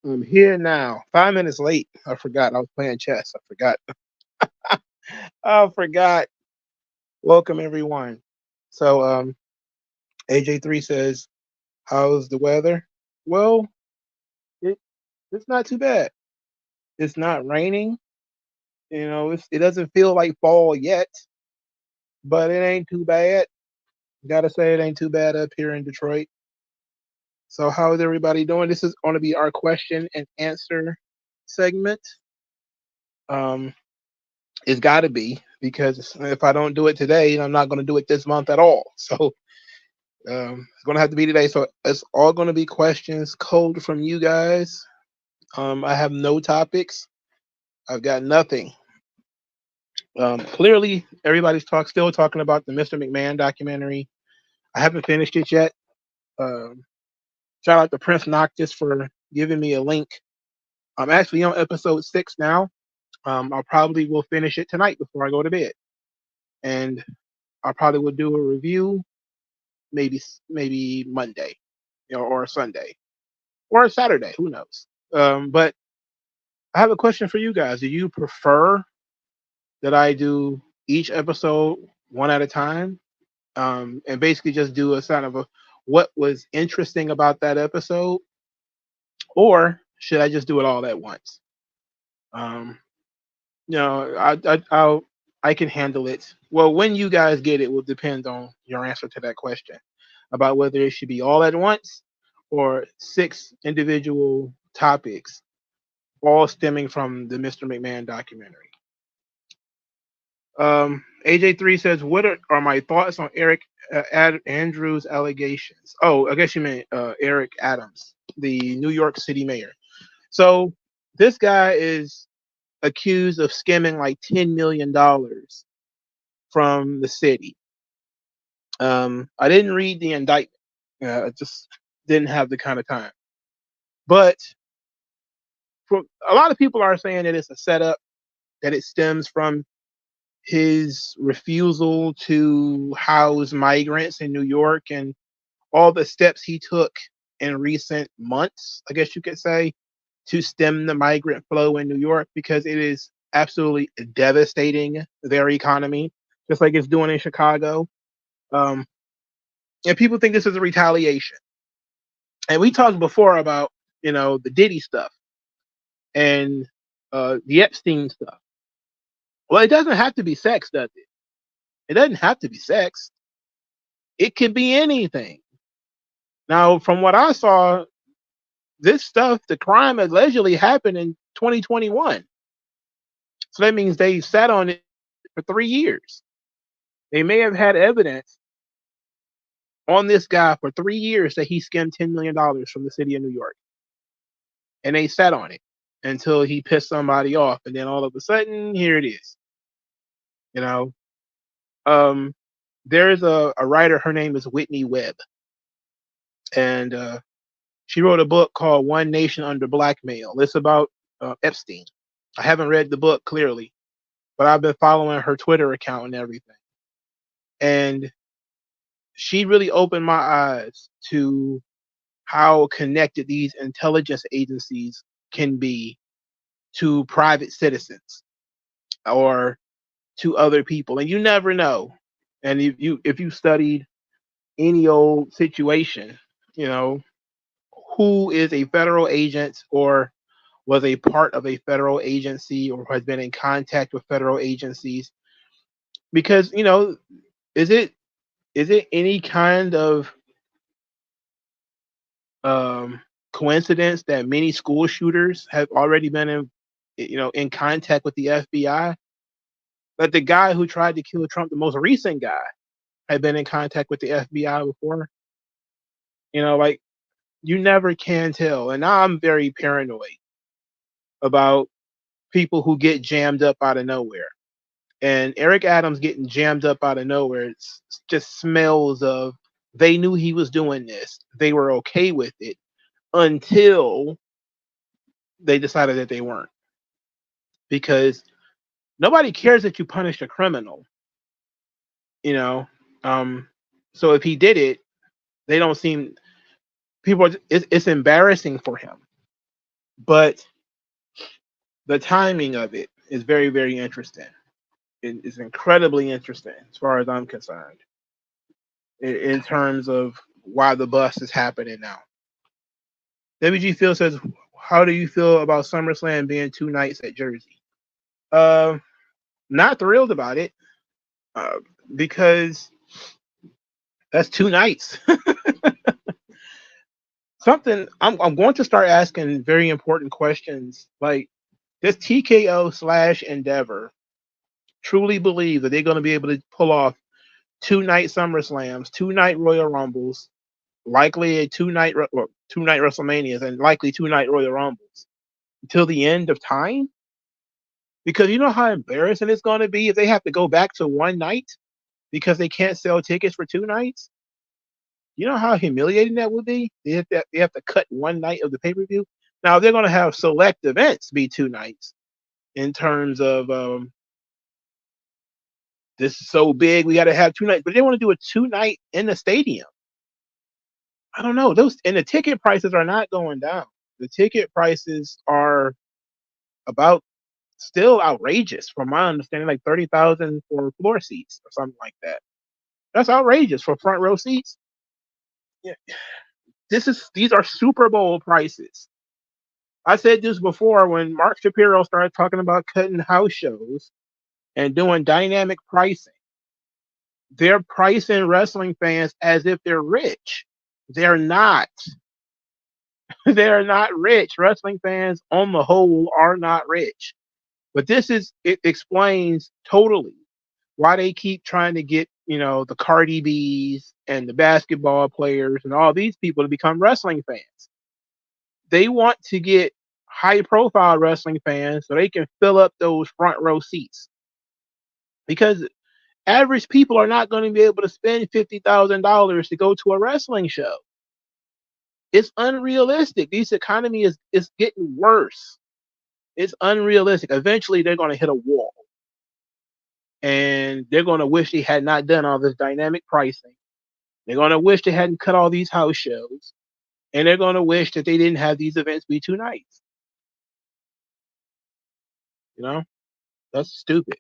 I'm here now. 5 minutes late. I forgot. I was playing chess. I forgot. I forgot. Welcome everyone. So AJ3 says, how's the weather? Well, it it's not too bad. It's not raining. It doesn't feel like fall yet, but it ain't too bad. Gotta say it ain't too bad up here in Detroit. So how is everybody doing? This is gonna be our question and answer segment. Um it's gotta be because if I don't do it today, I'm not gonna do it this month at all. So it's gonna have to be today. So it's all gonna be questions cold from you guys. I have no topics. I've got nothing. Clearly, everybody's still talking about the Mr. McMahon documentary. I haven't finished it yet. Um, Shout out to Prince Noctis for giving me a link. I'm actually on episode 6 now. I probably will finish it tonight before I go to bed, and I probably will do a review maybe Monday, or Sunday, or Saturday. Who knows? But I have a question for you guys. Do you prefer that I do each episode one at a time, and basically just do a kind of a what was interesting about that episode, or should I just do it all at once? Um, I can handle it. Well, when you guys get it will depend on your answer to that question about whether it should be all at once or 6 individual topics, all stemming from the Mr. McMahon documentary. AJ3 says, "What are my thoughts on Eric Andrews' allegations?" Oh, I guess you meant Eric Adams, the New York City mayor. So this guy is accused of skimming like $10 million from the city. I didn't read the indictment. I just didn't have the kind of time. But a lot of people are saying that it's a setup, that it stems from his refusal to house migrants in New York and all the steps he took in recent months, I guess you could say, to stem the migrant flow in New York because it is absolutely devastating their economy, just like it's doing in Chicago. Um, and people think this is a retaliation. And we talked before about, the Diddy stuff and the Epstein stuff. Well, it doesn't have to be sex, does it? It doesn't have to be sex. It could be anything. Now, from what I saw, this stuff, the crime allegedly happened in 2021. So that means they sat on it for 3 years. They may have had evidence on this guy for 3 years that he skimmed $10 million from the city of New York. And they sat on it until he pissed somebody off. And then all of a sudden, here it is. You know, um, there's a writer, her name is Whitney Webb. And she wrote a book called One Nation Under Blackmail. It's about Epstein. I haven't read the book clearly, but I've been following her Twitter account and everything. And she really opened my eyes to how connected these intelligence agencies can be to private citizens or to other people. And you never know. And if you studied any old situation, you know, who is a federal agent or was a part of a federal agency or has been in contact with federal agencies, because is it any kind of um, coincidence that many school shooters have already been in contact with the FBI? But the guy who tried to kill Trump, the most recent guy, had been in contact with the FBI before. Like, you never can tell. And now I'm very paranoid about people who get jammed up out of nowhere. And Eric Adams getting jammed up out of nowhere, it just smells of they knew he was doing this. They were okay with it until they decided that they weren't. Because nobody cares that you punish a criminal, you know. Um, so if he did it, they don't seem it's embarrassing for him but the timing of it is very, very interesting. It is incredibly interesting as far as I'm concerned in terms of why the bust is happening now. WG Phil says, how do you feel about SummerSlam being 2 nights at Jersey? Not thrilled about it because that's 2 nights. Something I'm going to start asking very important questions like, does TKO / Endeavor truly believe that they're going to be able to pull off 2-night SummerSlams, 2-night Royal Rumbles, likely a 2-night WrestleManias, and likely 2-night Royal Rumbles until the end of time? Because you know how embarrassing it's going to be if they have to go back to 1 night because they can't sell tickets for 2 nights? You know how humiliating that would be? They have to cut 1 night of the pay-per-view. Now, they're going to have select events be 2 nights in terms of this is so big, we got to have 2 nights. But they want to do a 2-night in the stadium. I don't know. And the ticket prices are not going down. The ticket prices are about still outrageous, from my understanding, like 30,000 for floor seats or something like that. That's outrageous for front row seats. Yeah. These are Super Bowl prices. I said this before when Mark Shapiro started talking about cutting house shows and doing dynamic pricing. They're pricing wrestling fans as if they're rich. They're not. They're not rich. Wrestling fans, on the whole, are not rich. But it explains totally why they keep trying to get, the Cardi B's and the basketball players and all these people to become wrestling fans. They want to get high-profile wrestling fans so they can fill up those front row seats. Because average people are not going to be able to spend $50,000 to go to a wrestling show. It's unrealistic. This economy is getting worse. It's unrealistic. Eventually, they're going to hit a wall. And they're going to wish they had not done all this dynamic pricing. They're going to wish they hadn't cut all these house shows. And they're going to wish that they didn't have these events be 2 nights. That's stupid.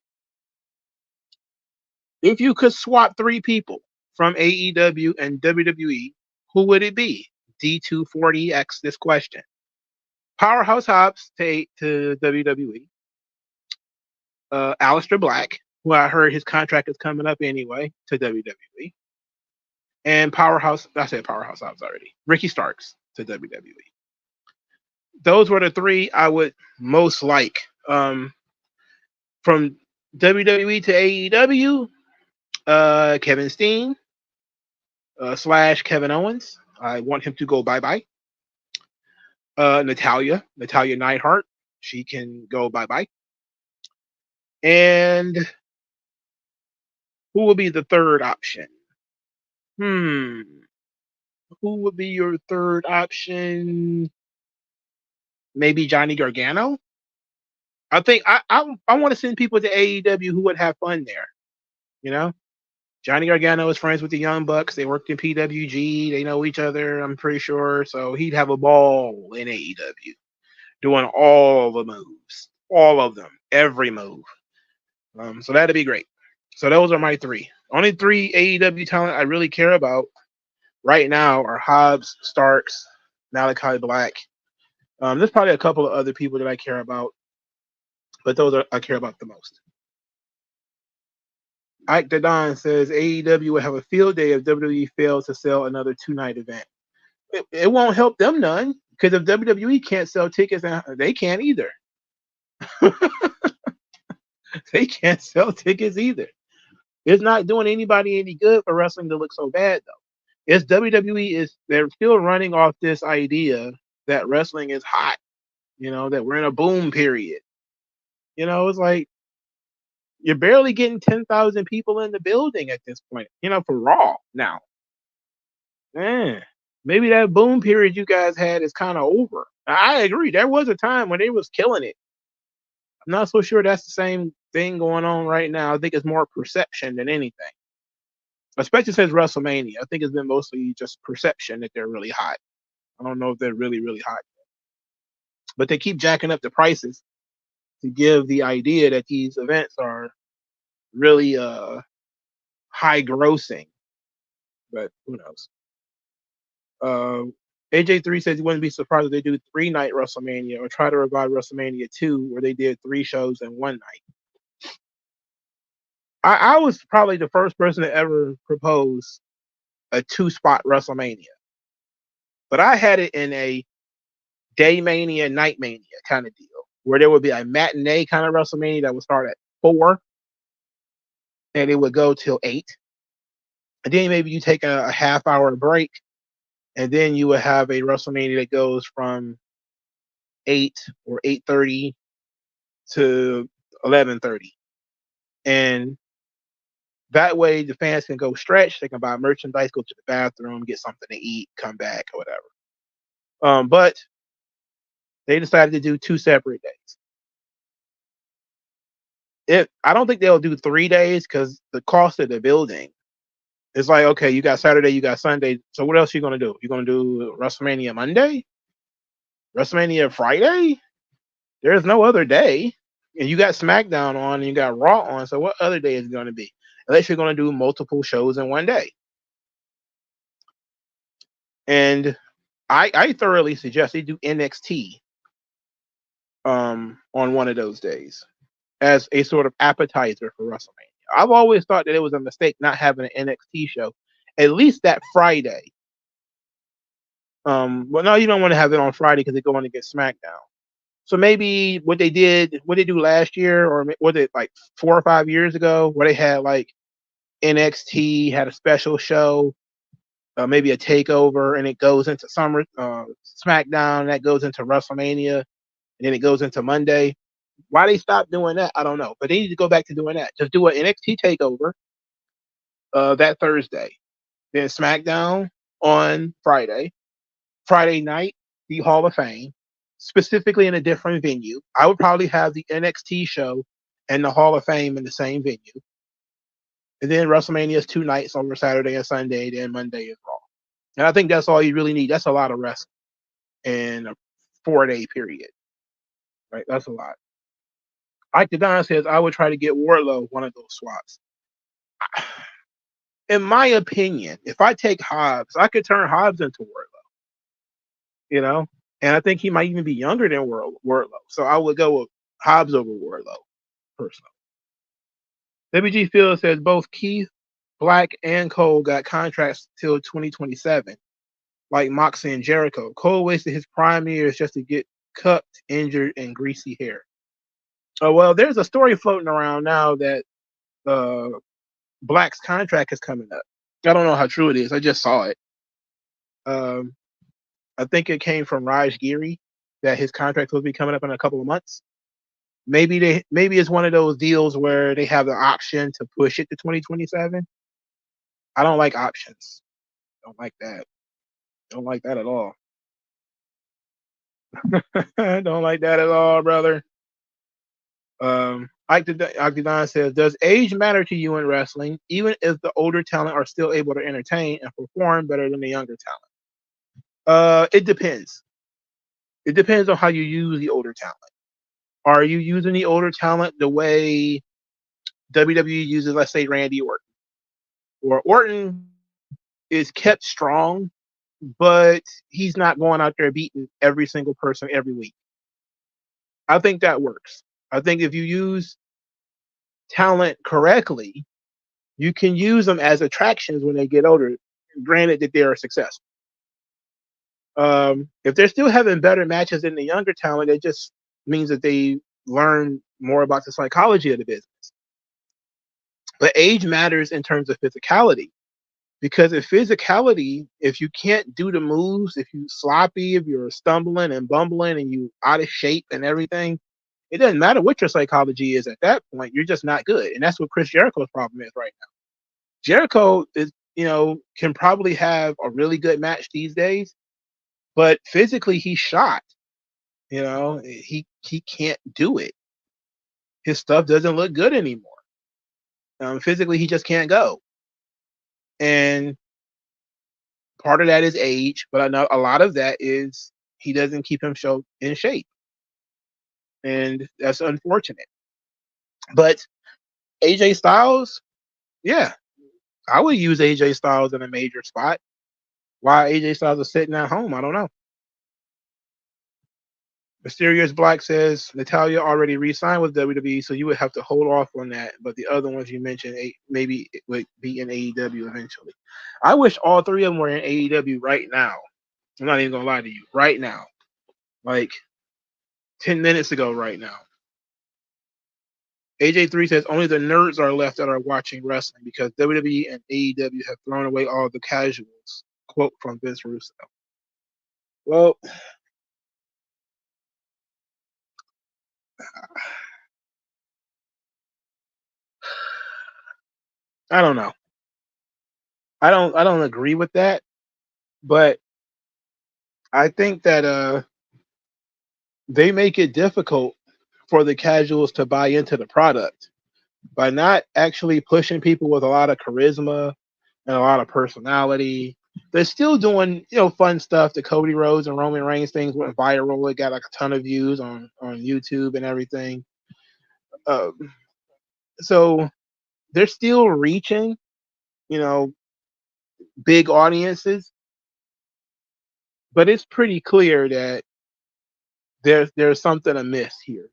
If you could swap 3 people from AEW and WWE, who would it be? D240X this question. Powerhouse Hobbs to WWE. Aleister Black, who I heard his contract is coming up anyway, to WWE. And I said Powerhouse Hobbs already. Ricky Starks to WWE. Those were the 3 I would most like. From WWE to AEW, Kevin Steen / Kevin Owens. I want him to go bye-bye. Natalya Neidhart. She can go bye-bye. And who will be the third option? Who would be your third option? Maybe Johnny Gargano? I think I want to send people to AEW who would have fun there. Johnny Gargano is friends with the Young Bucks. They worked in PWG. They know each other, I'm pretty sure. So he'd have a ball in AEW doing all the moves. All of them. Every move. So that'd be great. So those are my 3. Only 3 AEW talent I really care about right now are Hobbs, Starks, Malachi Black. There's probably a couple of other people that I care about, but those I care about the most. Ike Dadon says AEW will have a field day if WWE fails to sell another 2-night event. It won't help them none, because if WWE can't sell tickets, they can't either. They can't sell tickets either. It's not doing anybody any good for wrestling to look so bad, though. It's WWE they're still running off this idea that wrestling is hot, that we're in a boom period. It's like you're barely getting 10,000 people in the building at this point, for Raw now. Maybe that boom period you guys had is kind of over. I agree. There was a time when they was killing it. I'm not so sure that's the same thing going on right now. I think it's more perception than anything. Especially since WrestleMania. I think it's been mostly just perception that they're really hot. I don't know if they're really, really hot. but they keep jacking up the prices to give the idea that these events are really high grossing. But who knows? AJ3 says he wouldn't be surprised if they do 3-night WrestleMania or try to revive WrestleMania 2, where they did 3 shows in one night. I was probably the first person to ever propose a 2-spot WrestleMania, but I had it in a day mania, night mania kind of deal, where there would be a matinee kind of WrestleMania that would start at 4 and it would go till 8. And then maybe you take a half-hour break, and then you would have a WrestleMania that goes from 8 or 8:30 to 11:30, and that way the fans can go stretch, they can buy merchandise, go to the bathroom, get something to eat, come back or whatever. But they decided to do 2 separate days. I don't think they'll do 3 days because the cost of the building is like, okay, you got Saturday, you got Sunday, so what else are you gonna do? You're gonna do WrestleMania Monday, WrestleMania Friday? There's no other day. And you got SmackDown on and you got Raw on, so what other day is it going to be? Unless you're going to do multiple shows in one day. And I thoroughly suggest they do NXT on one of those days as a sort of appetizer for WrestleMania. I've always thought that it was a mistake not having an NXT show at least that Friday. Well, no, you don't want to have it on Friday because they're going against SmackDown. So maybe what they do last year, or was it like 4 or 5 years ago, where they had like NXT had a special show, maybe a takeover, and it goes into SmackDown, that goes into WrestleMania, and then it goes into Monday. Why they stopped doing that, I don't know, but they need to go back to doing that. Just do an NXT takeover that Thursday, then SmackDown on Friday night, the Hall of Fame, specifically in a different venue. I would probably have the NXT show and the Hall of Fame in the same venue. And then WrestleMania is 2 nights over Saturday and Sunday, then Monday is Raw. And I think that's all you really need. That's a lot of wrestling in a 4-day period. Right? That's a lot. Ike the Don says, I would try to get Wardlow one of those swaps. In my opinion, if I take Hobbs, I could turn Hobbs into Wardlow. You know? And I think he might even be younger than Wardlow. So I would go with Hobbs over Wardlow, personally. WG Field says both Keith, Black, and Cole got contracts till 2027, like Moxley and Jericho. Cole wasted his prime years just to get cut, injured, and greasy hair. Oh, well, there's a story floating around now that Black's contract is coming up. I don't know how true it is. I just saw it. I think it came from Raj Giri that his contract will be coming up in a couple of months. Maybe it's one of those deals where they have the option to push it to 2027. I don't like options. Don't like that. Don't like that at all. Don't like that at all, brother. Ike Don says, does age matter to you in wrestling, even if the older talent are still able to entertain and perform better than the younger talent? It depends. It depends on how you use the older talent. Are you using the older talent the way WWE uses, let's say, Randy Orton? Or Orton is kept strong, but he's not going out there beating every single person every week. I think that works. I think if you use talent correctly, you can use them as attractions when they get older, granted that they are successful. If they're still having better matches than the younger talent, it just means that they learn more about the psychology of the business. But age matters in terms of physicality, because if you can't do the moves, if you're sloppy, if you're stumbling and bumbling and you out of shape and everything, it doesn't matter what your psychology is at that point. You're just not good. And that's what Chris Jericho's problem is right now. Jericho is, can probably have a really good match these days, but physically he's shot. He can't do it. His stuff doesn't look good anymore. Physically, he just can't go. And part of that is age, but I know a lot of that is he doesn't keep himself in shape. and that's unfortunate. But AJ Styles, yeah, I would use AJ Styles in a major spot. Why AJ Styles is sitting at home, I don't know. Mysterious Black says Natalia already re-signed with WWE, so you would have to hold off on that. But the other ones you mentioned, maybe it would be in AEW eventually. I wish all three of them were in AEW right now. I'm not even gonna lie to you, right now, like 10 minutes ago, right now. AJ3 says only the nerds are left that are watching wrestling because WWE and AEW have thrown away all the casuals. Quote from Vince Russo. Well, I don't know. I don't agree with that, but I think that they make it difficult for the casuals to buy into the product by not actually pushing people with a lot of charisma and a lot of personality. They're still doing, fun stuff. The Cody Rhodes and Roman Reigns things went viral. It got like a ton of views on YouTube and everything. Um, so they're still reaching, you know, big audiences, but it's pretty clear that there's something amiss here.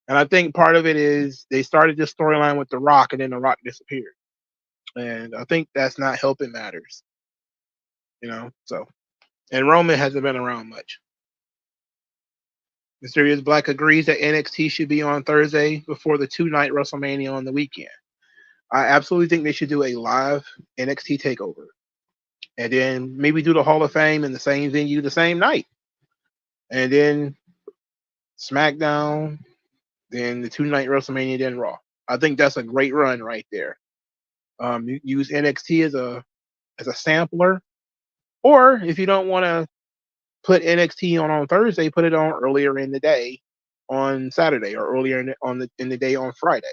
And I think part of it is they started this storyline with The Rock, and then The Rock disappeared. And I think that's not helping matters, So, and Roman hasn't been around much. Mysterious Black agrees that NXT should be on Thursday before the 2-night WrestleMania on the weekend. I absolutely think they should do a live NXT takeover, and then maybe do the Hall of Fame in the same venue the same night, and then SmackDown, then the 2-night WrestleMania, then Raw. I think that's a great run right there. You use NXT as a sampler, or if you don't want to put NXT on Thursday, put it on earlier in the day on Saturday, or earlier in the day on Friday.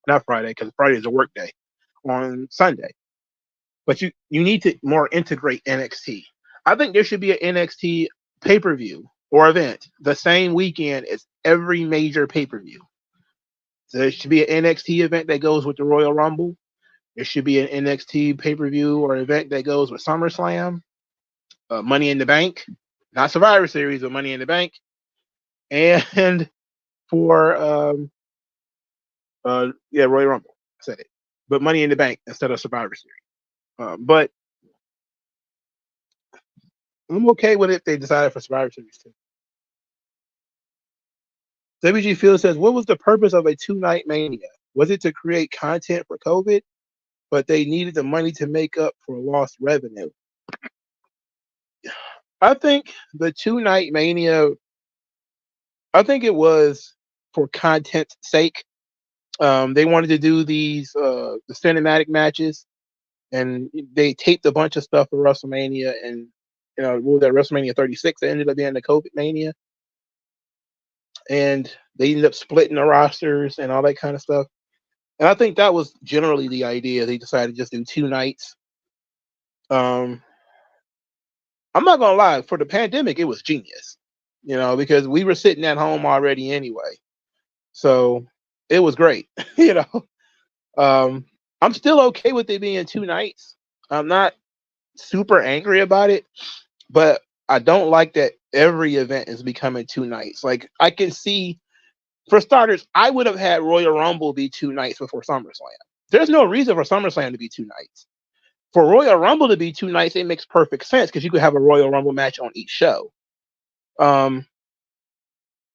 Not Friday, because Friday is a work day, on Sunday. But you need to more integrate NXT. I think there should be an NXT pay-per-view or event the same weekend as every major pay-per-view. So there should be an NXT event that goes with the Royal Rumble. There should be an NXT pay-per-view or event that goes with SummerSlam, Money in the Bank, not Survivor Series, but Money in the Bank, and for Royal Rumble. I said it, but Money in the Bank instead of Survivor Series. But I'm okay with it if they decided for Survivor Series too. WG Field says, what was the purpose of a 2-night Mania? Was it to create content for COVID? But they needed the money to make up for lost revenue. I think the 2-night Mania, I think it was for content's sake. They wanted to do these the cinematic matches, and they taped a bunch of stuff for WrestleMania, and what was that, WrestleMania 36 that ended up being the COVID Mania, and they ended up splitting the rosters and all that kind of stuff. And I think that was generally the idea. They decided to just do 2 nights. I'm not gonna lie, for the pandemic, it was genius, because we were sitting at home already anyway, so it was great. I'm still okay with it being 2 nights. I'm not super angry about it, but I don't like that every event is becoming 2 nights. Like, I can see, for starters, I would have had Royal Rumble be 2 nights before SummerSlam. There's no reason for SummerSlam to be 2 nights. For Royal Rumble to be 2 nights, it makes perfect sense because you could have a Royal Rumble match on each show.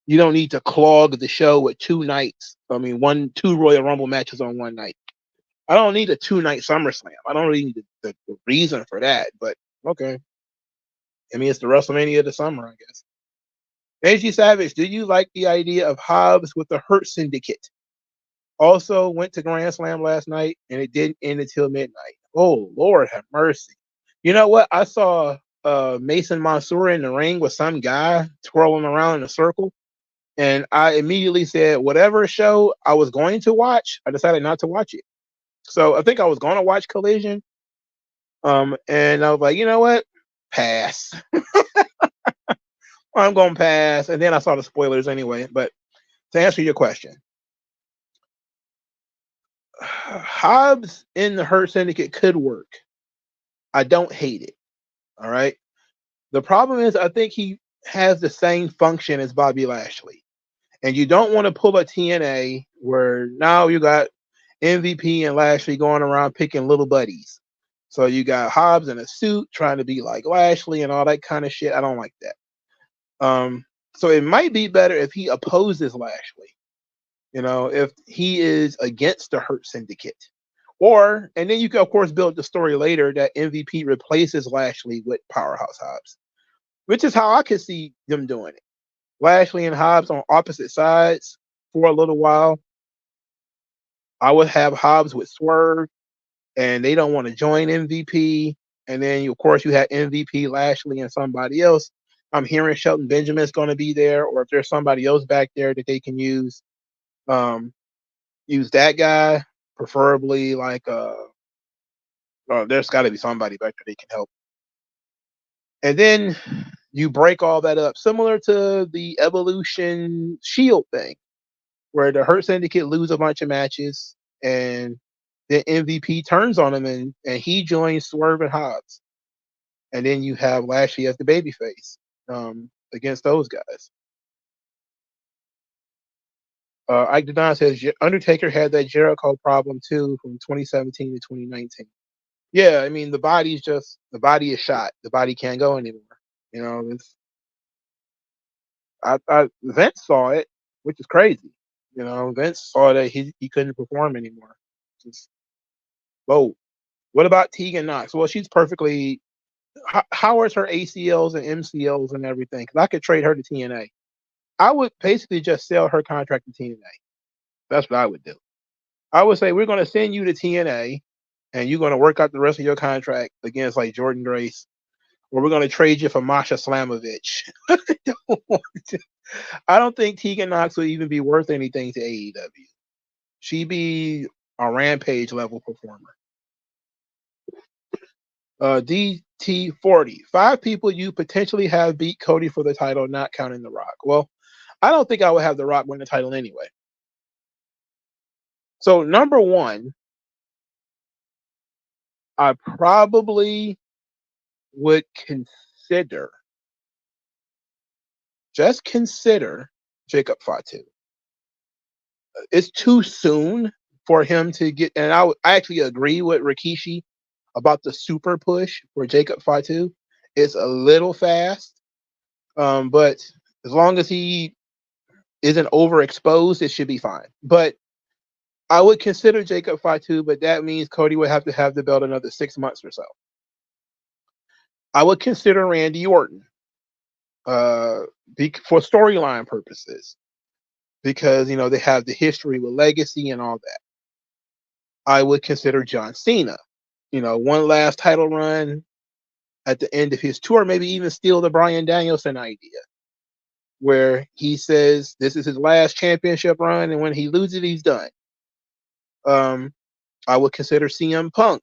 You don't need to clog the show with 2 nights. I mean, 2 Royal Rumble matches on one night. I don't need a 2-night SummerSlam. I don't really need the reason for that, but okay. I mean, it's the WrestleMania of the summer, I guess. AG Savage, do you like the idea of Hobbs with the Hurt Syndicate? Also went to Grand Slam last night, and it didn't end until midnight. Oh, Lord have mercy. You know what? I saw Mason Mansour in the ring with some guy twirling around in a circle, and I immediately said, whatever show I was going to watch, I decided not to watch it. So I think I was going to watch Collision, and I was like, you know what? Pass. I'm going to pass. And then I saw the spoilers anyway. But to answer your question, Hobbs in the Hurt Syndicate could work. I don't hate it. All right. The problem is, I think he has the same function as Bobby Lashley. And you don't want to pull a TNA where now you got MVP and Lashley going around picking little buddies. So you got Hobbs in a suit trying to be like Lashley and all that kind of shit. I don't like that. So it might be better if he opposes Lashley. You know, if he is against the Hurt Syndicate. Or, and then you can, of course, build the story later that MVP replaces Lashley with Powerhouse Hobbs, which is how I could see them doing it. Lashley and Hobbs on opposite sides for a little while. I would have Hobbs with Swerve, and they don't want to join MVP. And then, of course, you have MVP, Lashley, and somebody else. I'm hearing Shelton Benjamin's going to be there, or if there's somebody else back there that they can use that guy, preferably like there's got to be somebody back there they can help. And then you break all that up, similar to the Evolution Shield thing, where the Hurt Syndicate lose a bunch of matches, and the MVP turns on him, and he joins Swerve and Hobbs. And then you have Lashley as the babyface against those guys. Ike Don says Undertaker had that Jericho problem too from 2017 to 2019. Yeah, I mean the body is shot. The body can't go anymore. You know, Vince saw it, which is crazy. You know, Vince saw that he couldn't perform anymore. Just, whoa. What about Tegan Knox? Well, she's perfectly. How is her ACLs and MCLs and everything? Because I could trade her to TNA. I would basically just sell her contract to TNA. That's what I would do. I would say we're going to send you to TNA, and you're going to work out the rest of your contract against like Jordan Grace, or we're going to trade you for Masha Slamovich. I don't think Tegan Knox would even be worth anything to AEW. She'd be a Rampage level performer. DT40. 5 people you potentially have beat Cody for the title, not counting The Rock. Well, I don't think I would have The Rock win the title anyway. So, number one, I probably would just consider Jacob Fatu. It's too soon for him to get, and I actually agree with Rikishi about the super push for Jacob Fatu. It's a little fast, but as long as he isn't overexposed, it should be fine. But I would consider Jacob Fatu, but that means Cody would have to have the belt another 6 months or so. I would consider Randy Orton for storyline purposes because, you know, they have the history with Legacy and all that. I would consider John Cena, you know, one last title run at the end of his tour, maybe even steal the Bryan Danielson idea where he says this is his last championship run, and when he loses, he's done. I would consider CM Punk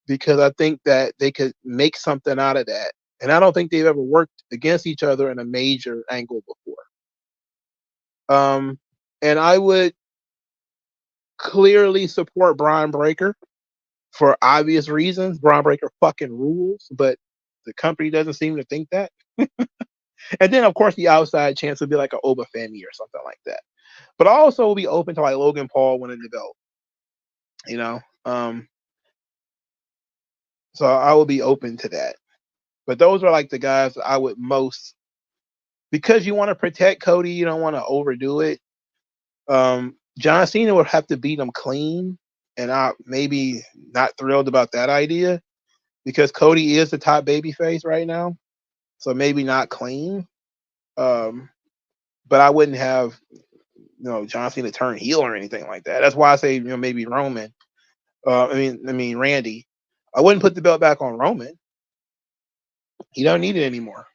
because I think that they could make something out of that. And I don't think they've ever worked against each other in a major angle before. And I would clearly support Braun Breaker for obvious reasons. Braun Breaker fucking rules, but the company doesn't seem to think that. And then, of course, the outside chance would be like an Oba Femi or something like that. But I also will be open to like Logan Paul winning the belt. You know, so I will be open to that. But those are like the guys I would most, because you want to protect Cody, you don't want to overdo it. John Cena would have to beat him clean, and I maybe not thrilled about that idea because Cody is the top babyface right now, so maybe not clean. But I wouldn't have, you know, John Cena turn heel or anything like that. That's why I say, you know, maybe Roman. I mean Randy. I wouldn't put the belt back on Roman. He don't need it anymore.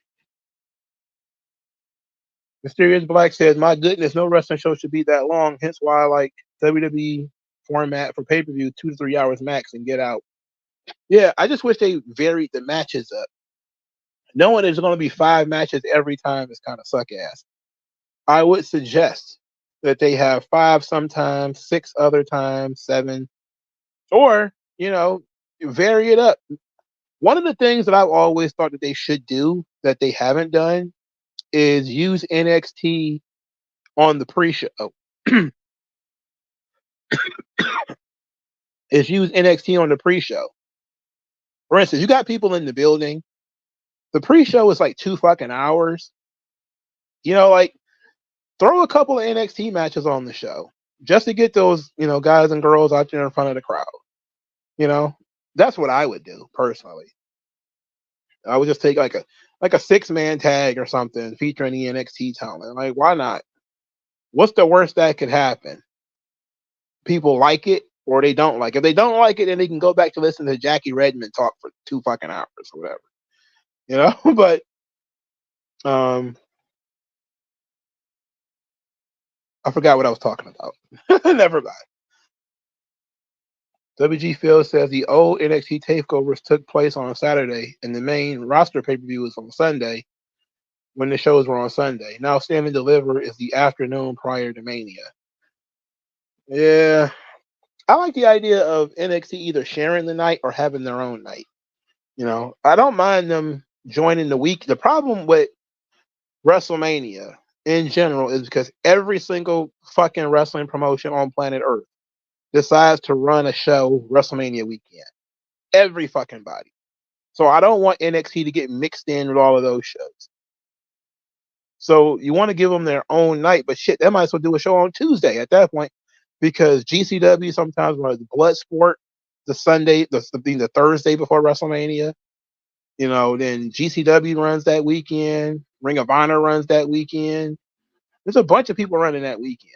Mysterious Black says, "My goodness, no wrestling show should be that long. Hence why I like WWE format for pay-per-view, 2 to 3 hours max, and get out." Yeah, I just wish they varied the matches up. knowing there's going to be 5 matches every time is kind of suck ass. I would suggest that they have 5 sometimes, 6 other times, 7, or vary it up. One of the things that I've always thought that they should do that they haven't done is use NXT on the pre-show. Is use NXT on the pre-show. For instance, you got people in the building. The pre-show is like 2 fucking hours. Like throw a couple of NXT matches on the show just to get those, guys and girls out there in front of the crowd. That's what I would do personally. I would just take like a 6-man tag or something featuring the NXT talent. Like, why not? What's the worst that could happen? People like it or they don't like it. If they don't like it, then they can go back to listen to Jackie Redmond talk for 2 fucking hours or whatever. But I forgot what I was talking about. Never mind. WG Phil says the old NXT takeovers took place on a Saturday and the main roster pay-per-view was on Sunday when the shows were on Sunday. Now Stand and Deliver is the afternoon prior to Mania. Yeah. I like the idea of NXT either sharing the night or having their own night. I don't mind them joining the week. The problem with WrestleMania in general is because every single fucking wrestling promotion on planet Earth decides to run a show WrestleMania weekend. Every fucking body. So I don't want NXT to get mixed in with all of those shows. So you want to give them their own night, but shit, they might as well do a show on Tuesday at that point, because GCW sometimes runs Bloodsport the Sunday, the Thursday before WrestleMania. Then GCW runs that weekend. Ring of Honor runs that weekend. There's a bunch of people running that weekend,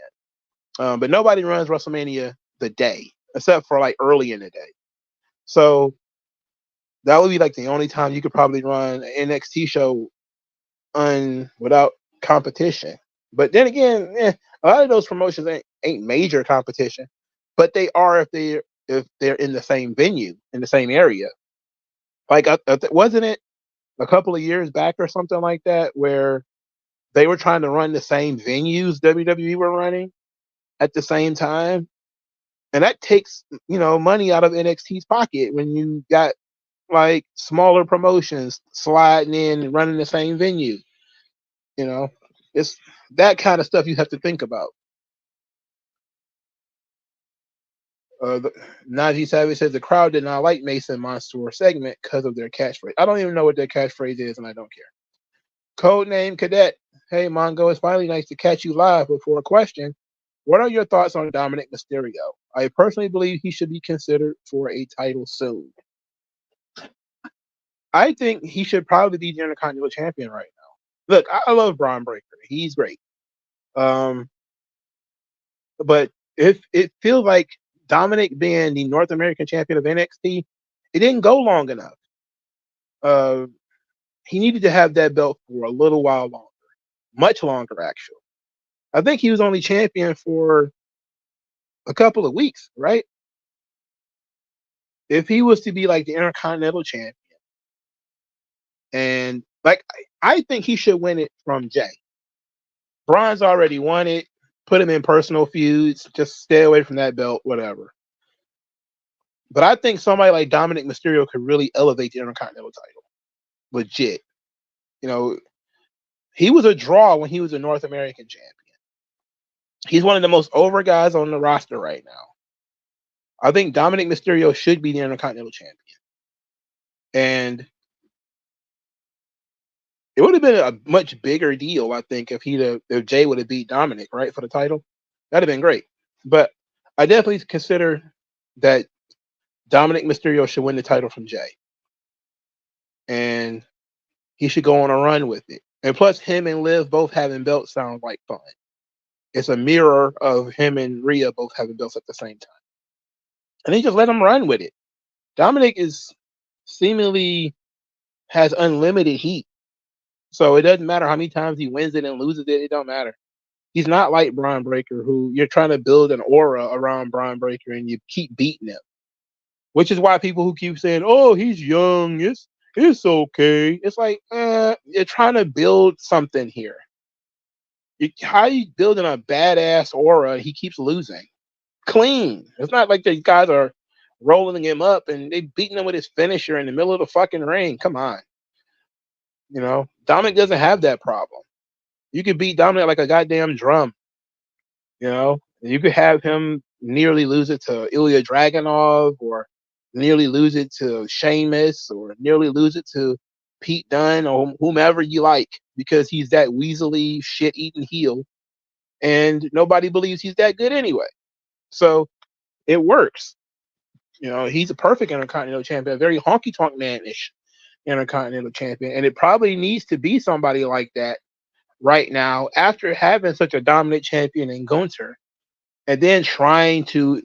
but nobody runs WrestleMania the day, except for like early in the day. So that would be like the only time you could probably run an NXT show without competition. But then again, a lot of those promotions ain't major competition, but they are if they're in the same venue, in the same area. Like, wasn't it a couple of years back or something like that where they were trying to run the same venues WWE were running at the same time? And that takes, money out of NXT's pocket when you got like smaller promotions sliding in and running the same venue. It's that kind of stuff you have to think about. Najee Savage says the crowd did not like Mason Mansour segment because of their catchphrase. I don't even know what their catchphrase is, and I don't care. Codename Cadet. Hey, Mongo, it's finally nice to catch you live. But for a question, what are your thoughts on Dominik Mysterio? I personally believe he should be considered for a title soon. I think he should probably be the Intercontinental Champion right now. Look, I love Braun Breaker. He's great. But if it feels like Dominik being the North American champion of NXT, it didn't go long enough. He needed to have that belt for a little while longer. Much longer, actually. I think he was only champion for a couple of weeks, right? If he was to be like the Intercontinental champion, and like I think he should win it from Jay. Braun's already won it. Put him in personal feuds. Just stay away from that belt, whatever. But I think somebody like Dominik Mysterio could really elevate the Intercontinental title. Legit. He was a draw when he was a North American champion. He's one of the most over guys on the roster right now. I think Dominik Mysterio should be the Intercontinental champion. And it would have been a much bigger deal, I think, if Jay would have beat Dominik, right, for the title. That'd have been great. But I definitely consider that Dominik Mysterio should win the title from Jay. And he should go on a run with it. And plus, him and Liv both having belts sounds like fun. It's a mirror of him and Rhea both having belts at the same time. And they just let him run with it. Dominik seemingly has unlimited heat. So it doesn't matter how many times he wins it and loses it. It don't matter. He's not like Braun Breaker, who you're trying to build an aura around Braun Breaker and you keep beating him. Which is why people who keep saying, oh, he's young. it's okay. It's like, you're trying to build something here. How are you building a badass aura? He keeps losing. Clean. It's not like these guys are rolling him up and they beating him with his finisher in the middle of the fucking ring. Come on. Dominik doesn't have that problem. You could beat Dominik like a goddamn drum. You could have him nearly lose it to Ilya Dragunov, or nearly lose it to Sheamus, or nearly lose it to Pete Dunne, or whomever you like, because he's that weaselly, shit-eating heel, and nobody believes he's that good anyway. So it works. He's a perfect Intercontinental Champion, a very honky-tonk man-ish Intercontinental Champion, and it probably needs to be somebody like that right now after having such a dominant champion in Gunther. And then trying to,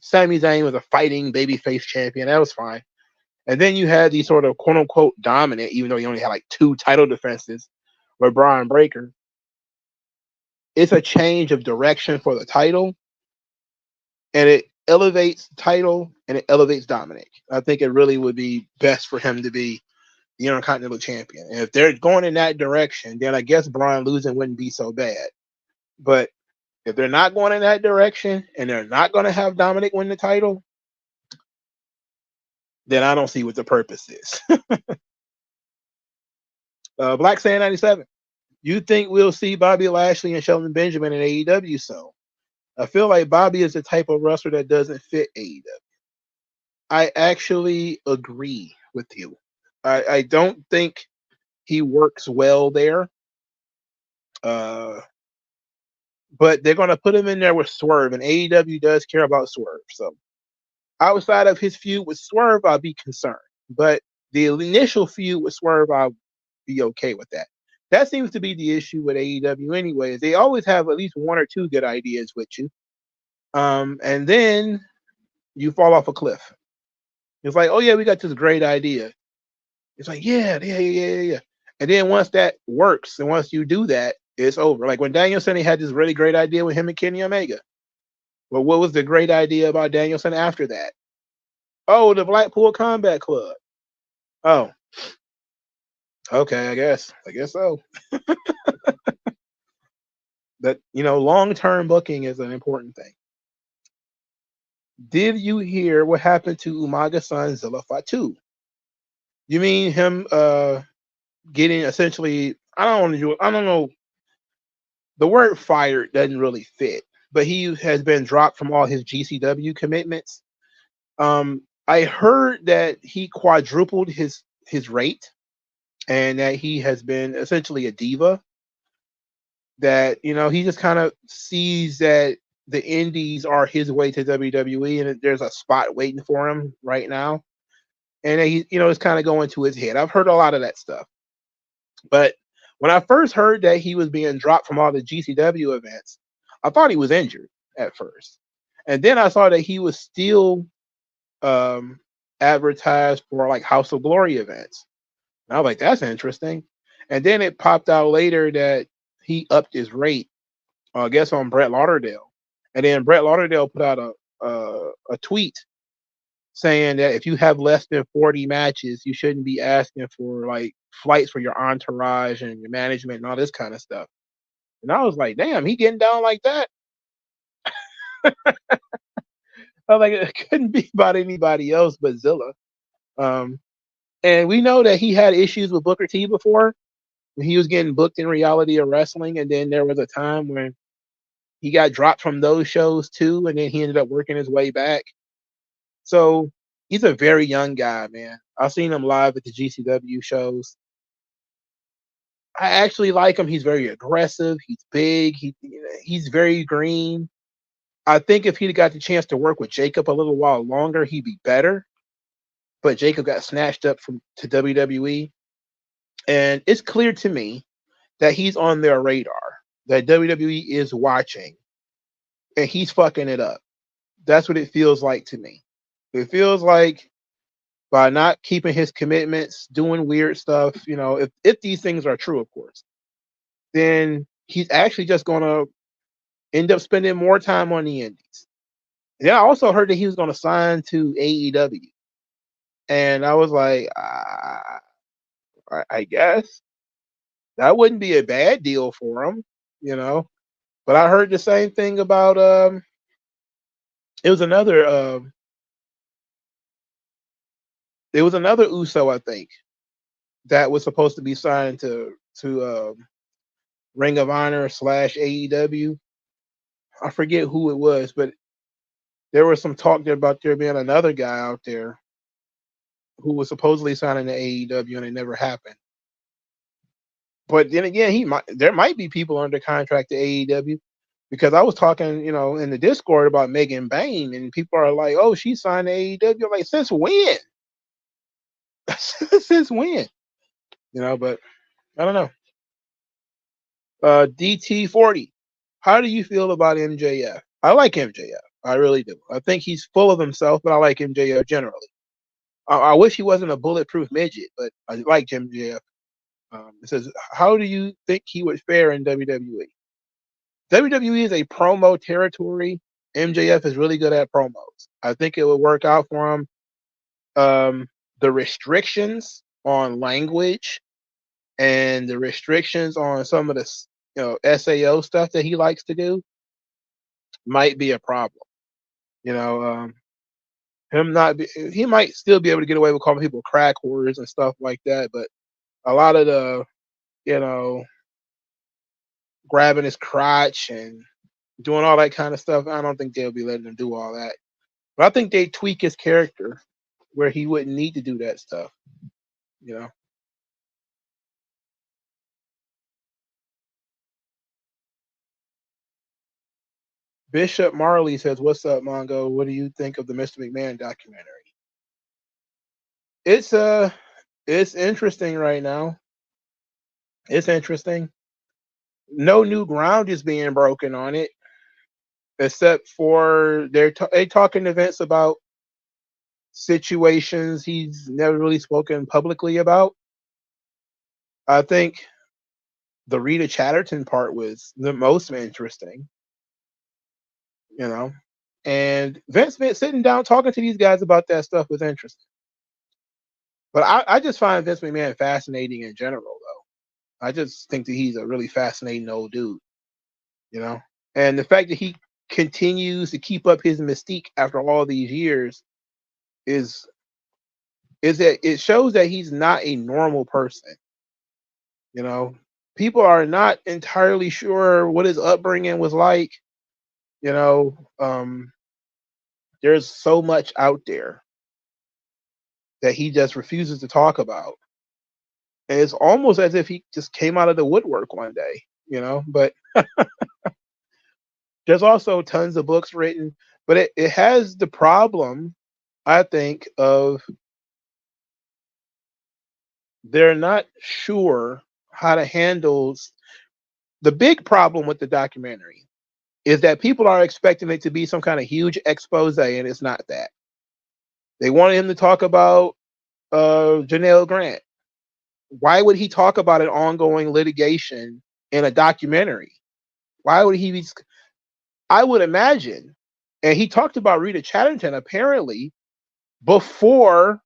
Sami Zayn was a fighting babyface champion. That was fine. And then you had these sort of quote unquote dominant, even though he only had like 2 title defenses with Braun Breaker. It's a change of direction for the title. And it elevates the title and it elevates Dominik. I think it really would be best for him to be the Intercontinental Champion. And if they're going in that direction, then I guess Braun losing wouldn't be so bad. But if they're not going in that direction and they're not going to have Dominik win the title, then I don't see what the purpose is. Black Sand 97. You think we'll see Bobby Lashley and Shelton Benjamin in AEW soon? I feel like Bobby is the type of wrestler that doesn't fit AEW. I actually agree with you. I don't think he works well there. But they're going to put him in there with Swerve, and AEW does care about Swerve. So outside of his feud with Swerve, I'll be concerned. But the initial feud with Swerve, I'll be okay with that. That seems to be the issue with AEW anyway. They always have at least 1 or 2 good ideas with you. And then you fall off a cliff. It's like, oh yeah, we got this great idea. It's like, yeah. And then once that works, and once you do that, it's over. Like when Danielson had this really great idea with him and Kenny Omega. Well, what was the great idea about Danielson after that? Oh, the Blackpool Combat Club. Oh. Okay, I guess so. That, long-term booking is an important thing. Did you hear what happened to Umaga's son, Zilla Fatu? You mean him getting essentially, I don't know. The word fired doesn't really fit, but he has been dropped from all his GCW commitments. I heard that he quadrupled his rate, and that he has been essentially a diva. That he just kind of sees that the indies are his way to WWE, and there's a spot waiting for him right now. And he, it's kind of going to his head. I've heard a lot of that stuff. But when I first heard that he was being dropped from all the GCW events, I thought he was injured at first. And then I saw that he was still advertised for like House of Glory events. And I was like, that's interesting. And then it popped out later that he upped his rate, I guess, on Brett Lauderdale. And then Brett Lauderdale put out a tweet saying that if you have less than 40 matches, you shouldn't be asking for like flights for your entourage and your management and all this kind of stuff. And I was like, damn, he getting down like that? I was like, it couldn't be about anybody else but Zilla. And we know that he had issues with Booker T before, when he was getting booked in Reality of Wrestling, and then there was a time when he got dropped from those shows too, and then he ended up working his way back. So he's a very young guy, man. I've seen him live at the GCW shows. I actually like him. He's very aggressive. He's big. He's very green. I think if he'd got the chance to work with Jacob a little while longer, he'd be better. But Jacob got snatched up to WWE. And it's clear to me that he's on their radar, that WWE is watching, and he's fucking it up. That's what it feels like to me. It feels like by not keeping his commitments, doing weird stuff, if these things are true, of course, then he's actually just going to end up spending more time on the indies. And I also heard that he was going to sign to AEW. And I was like, I guess that wouldn't be a bad deal for him, you know. But I heard the same thing about it was another Uso, I think, that was supposed to be signed to Ring of Honor / AEW. I forget who it was, but there was some talk there about there being another guy out there who was supposedly signing to AEW, and it never happened. But then again, there might be people under contract to AEW, because I was talking, in the Discord about Megan Bain, and people are like, "Oh, she signed to AEW." I'm like, since when? Since when? But I don't know. DT40, how do you feel about MJF? I like MJF. I really do. I think he's full of himself, but I like MJF generally. I wish he wasn't a bulletproof midget, but I like MJF. It says, how do you think he would fare in WWE? WWE is a promo territory. MJF is really good at promos. I think it would work out for him. The restrictions on language and the restrictions on some of the SAO stuff that he likes to do might be a problem. He might still be able to get away with calling people crack whores and stuff like that, but a lot of the grabbing his crotch and doing all that kind of stuff, I don't think they'll be letting him do all that. But I think they tweak his character where he wouldn't need to do that stuff. Bishop Marley says, "What's up, Mongo? What do you think of the Mr. McMahon documentary?" It's interesting right now. It's interesting. No new ground is being broken on it, except for they talking to Vince about situations he's never really spoken publicly about. I think the Rita Chatterton part was the most interesting, and Vince sitting down talking to these guys about that stuff was interesting. But I just find Vince McMahon fascinating in general, though. I just think that he's a really fascinating old dude, and the fact that he continues to keep up his mystique after all these years is that it shows that he's not a normal person. People are not entirely sure what his upbringing was like. There's so much out there that he just refuses to talk about. And it's almost as if he just came out of the woodwork one day, but there's also tons of books written, but it has the problem, I think, of they're not sure how to handle the big problem with the documentary is that people are expecting it to be some kind of huge expose, and it's not that. They wanted him to talk about Janelle Grant. Why would he talk about an ongoing litigation in a documentary? Why would he be? I would imagine, and he talked about Rita Chatterton apparently before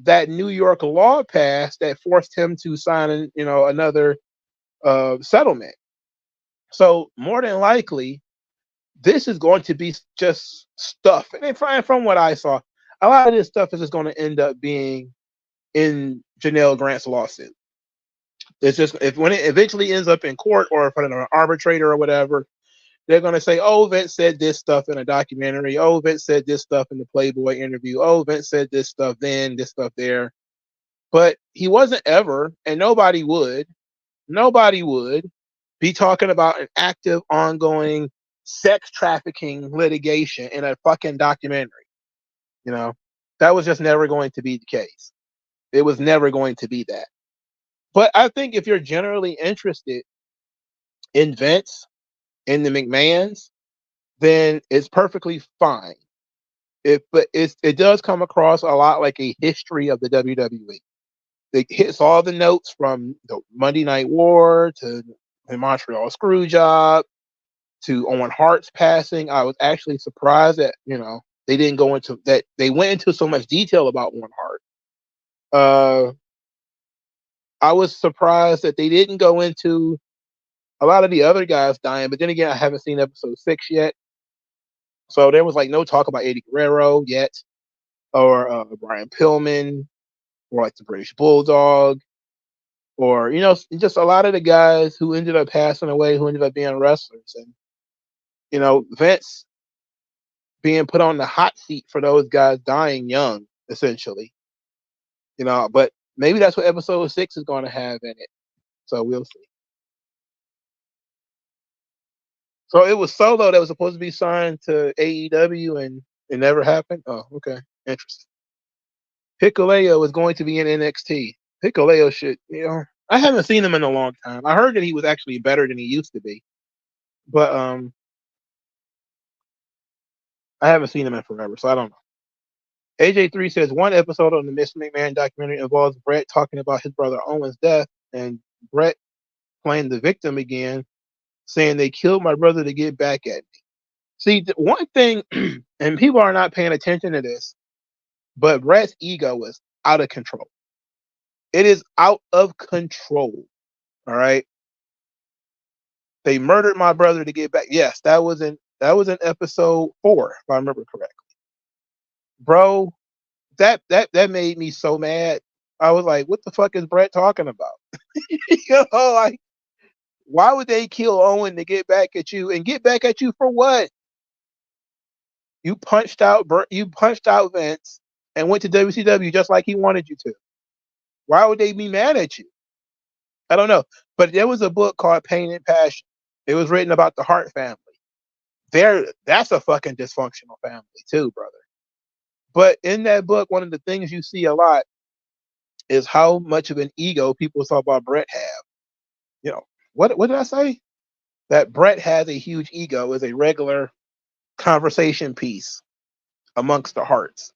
that New York law passed that forced him to sign, another settlement. So more than likely, this is going to be just stuff. And from what I saw, a lot of this stuff is just going to end up being in Janelle Grant's lawsuit. It's just when it eventually ends up in court or in front of an arbitrator or whatever, they're going to say, "Oh, Vince said this stuff in a documentary. Oh, Vince said this stuff in the Playboy interview. Oh, Vince said this stuff then, this stuff there." But he wasn't ever, and nobody would be talking about an active, ongoing sex trafficking litigation in a fucking documentary. That was just never going to be the case. It was never going to be that. But I think if you're generally interested in Vince, in the McMahons, then it's perfectly fine. But it does come across a lot like a history of the WWE. It hits all the notes from the Monday Night War to the Montreal Screwjob to Owen Hart's passing. I was actually surprised that they didn't go into that. They went into so much detail about Owen Hart, Uh, I was surprised that they didn't go into a lot of the other guys dying, but then again, I haven't seen episode 6 yet. So there was like no talk about Eddie Guerrero yet, or Brian Pillman, or like the British Bulldog, or just a lot of the guys who ended up passing away, who ended up being wrestlers, and Vince being put on the hot seat for those guys dying young, essentially. But maybe that's what episode 6 is going to have in it. So we'll see. So it was Solo that was supposed to be signed to AEW, and it never happened. Oh, okay, interesting. Hikuleo is going to be in NXT. Hikuleo should, I haven't seen him in a long time. I heard that he was actually better than he used to be, but I haven't seen him in forever, so I don't know. AJ3 says one episode on the Miss McMahon documentary involves Brett talking about his brother Owen's death, and Brett playing the victim again, saying they killed my brother to get back at me. See, one thing, and people are not paying attention to this, but Brett's ego is out of control. It is out of control. All right. They murdered my brother to get back. Yes, that was in episode 4, if I remember correctly. Bro, that made me so mad. I was like, what the fuck is Brett talking about? Like, why would they kill Owen to get back at you? And get back at you for what? You punched out Vince and went to WCW just like he wanted you to. Why would they be mad at you? I don't know. But there was a book called Pain and Passion. It was written about the Hart family. That's a fucking dysfunctional family too, brother. But in that book, one of the things you see a lot is how much of an ego people talk about Brett have. What did I say? That Brett has a huge ego is a regular conversation piece amongst the Harts.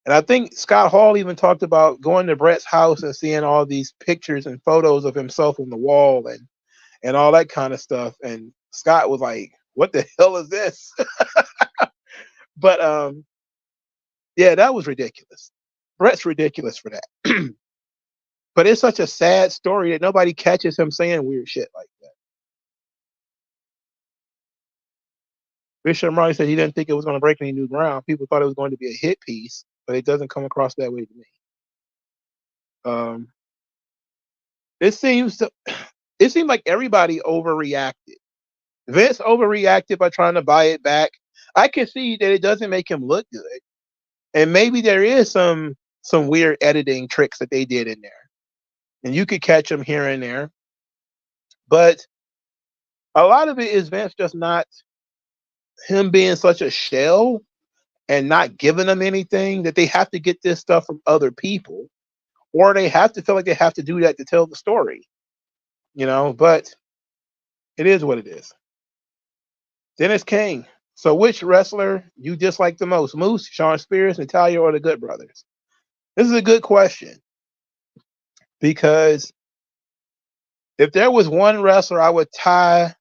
And I think Scott Hall even talked about going to Brett's house and seeing all these pictures and photos of himself on the wall and all that kind of stuff. And Scott was like, what the hell is this? But yeah, that was ridiculous. Brett's ridiculous for that. But it's such a sad story that nobody catches him saying weird shit like that. Bishop Riley said he didn't think it was going to break any new ground. People thought it was going to be a hit piece, but it doesn't come across that way to me. It seemed like everybody overreacted. Vince overreacted by trying to buy it back. I can see that it doesn't make him look good, and maybe there is some weird editing tricks that they did in there, and you could catch them here and there. But a lot of it is Vince just not him being such a shell and not giving them anything that they have to get this stuff from other people, or they have to feel like they have to do that to tell the story. But it is what it is. Dennis King. So which wrestler you dislike the most? Moose, Shawn Spears, Natalya, or the Good Brothers? This is a good question, because if there was one wrestler I would tie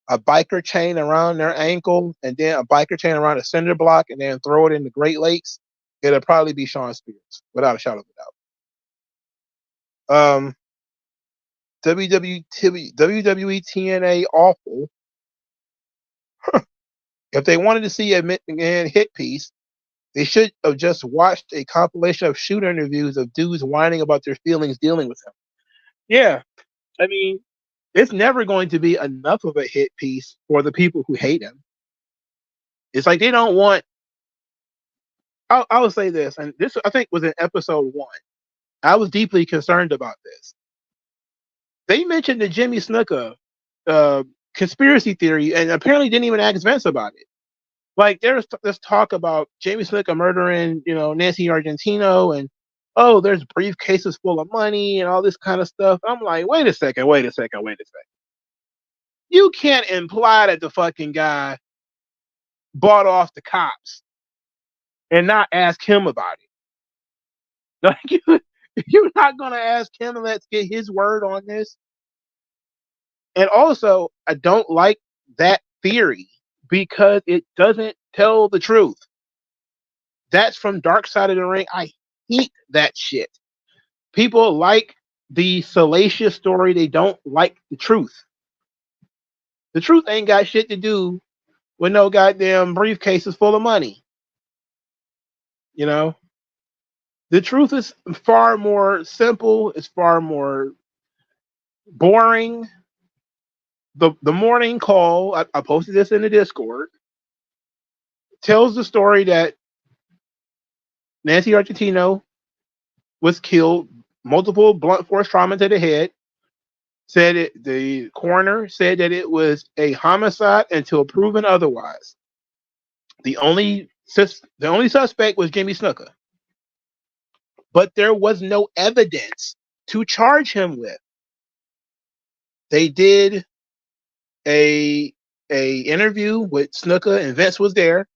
a biker chain around their ankle and then a biker chain around a cinder block and then throw it in the Great Lakes, it'll probably be Shawn Spears, without a shadow of a doubt. WWE TNA awful. If they wanted to see a McMahon hit piece, they should have just watched a compilation of shoot interviews of dudes whining about their feelings dealing with him. Yeah, I mean, it's never going to be enough of a hit piece for the people who hate him. It's like they don't want. I will say this, and this I think was in episode 1. I was deeply concerned about this. They mentioned the Jimmy Snuka conspiracy theory, and apparently didn't even ask Vince about it. Like there's this talk about Jamie Snuka murdering, Nancy Argentino, and there's briefcases full of money and all this kind of stuff. I'm like, wait a second. You can't imply that the fucking guy bought off the cops and not ask him about it. Like you're not gonna ask him and let's get his word on this. And also, I don't like that theory because it doesn't tell the truth. That's from Dark Side of the Ring. I hate that shit. People like the salacious story. They don't like the truth. The truth ain't got shit to do with no goddamn briefcases full of money. You know, the truth is far more simple. It's far more boring. The morning call, I posted this in the Discord, tells the story that Nancy Argentino was killed, multiple blunt force trauma to the head. Said it. The coroner said that it was a homicide until proven otherwise. The only suspect was Jimmy Snuka, but there was no evidence to charge him with. They did a interview with Snuka, and Vince was there,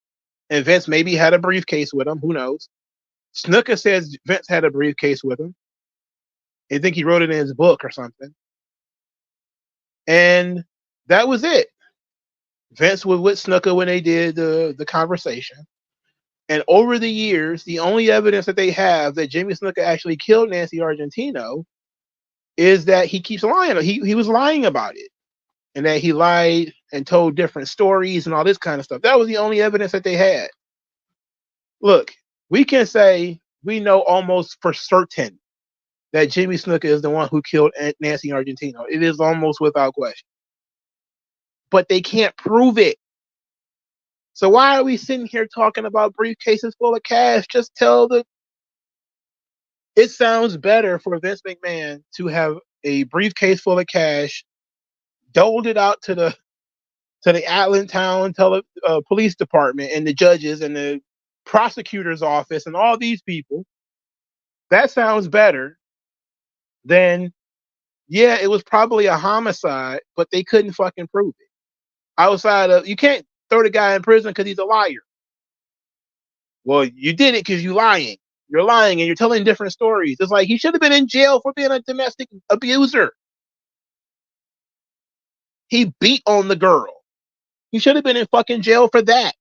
and Vince maybe had a briefcase with him. Who knows? Snuka says Vince had a briefcase with him. I think he wrote it in his book or something. And that was it. Vince was with Snuka when they did the conversation. And over the years, the only evidence that they have that Jimmy Snuka actually killed Nancy Argentino is that he keeps lying. He was lying about it. And that he lied and told different stories and all this kind of stuff. That was the only evidence that they had. Look, we can say we know almost for certain that Jimmy Snuka is the one who killed Nancy Argentino. It is almost without question. But they can't prove it. So why are we sitting here talking about briefcases full of cash? Just tell the... It sounds better for Vince McMahon to have a briefcase full of cash, doled it out to the Allentown police department and the judges and the prosecutor's office and all these people. That sounds better than, yeah, it was probably a homicide, but they couldn't fucking prove it. Outside of, you can't throw the guy in prison because he's a liar. Well, you did it because you're lying. You're lying and you're telling different stories. It's like he should have been in jail for being a domestic abuser. He beat on the girl. He should have been in fucking jail for that.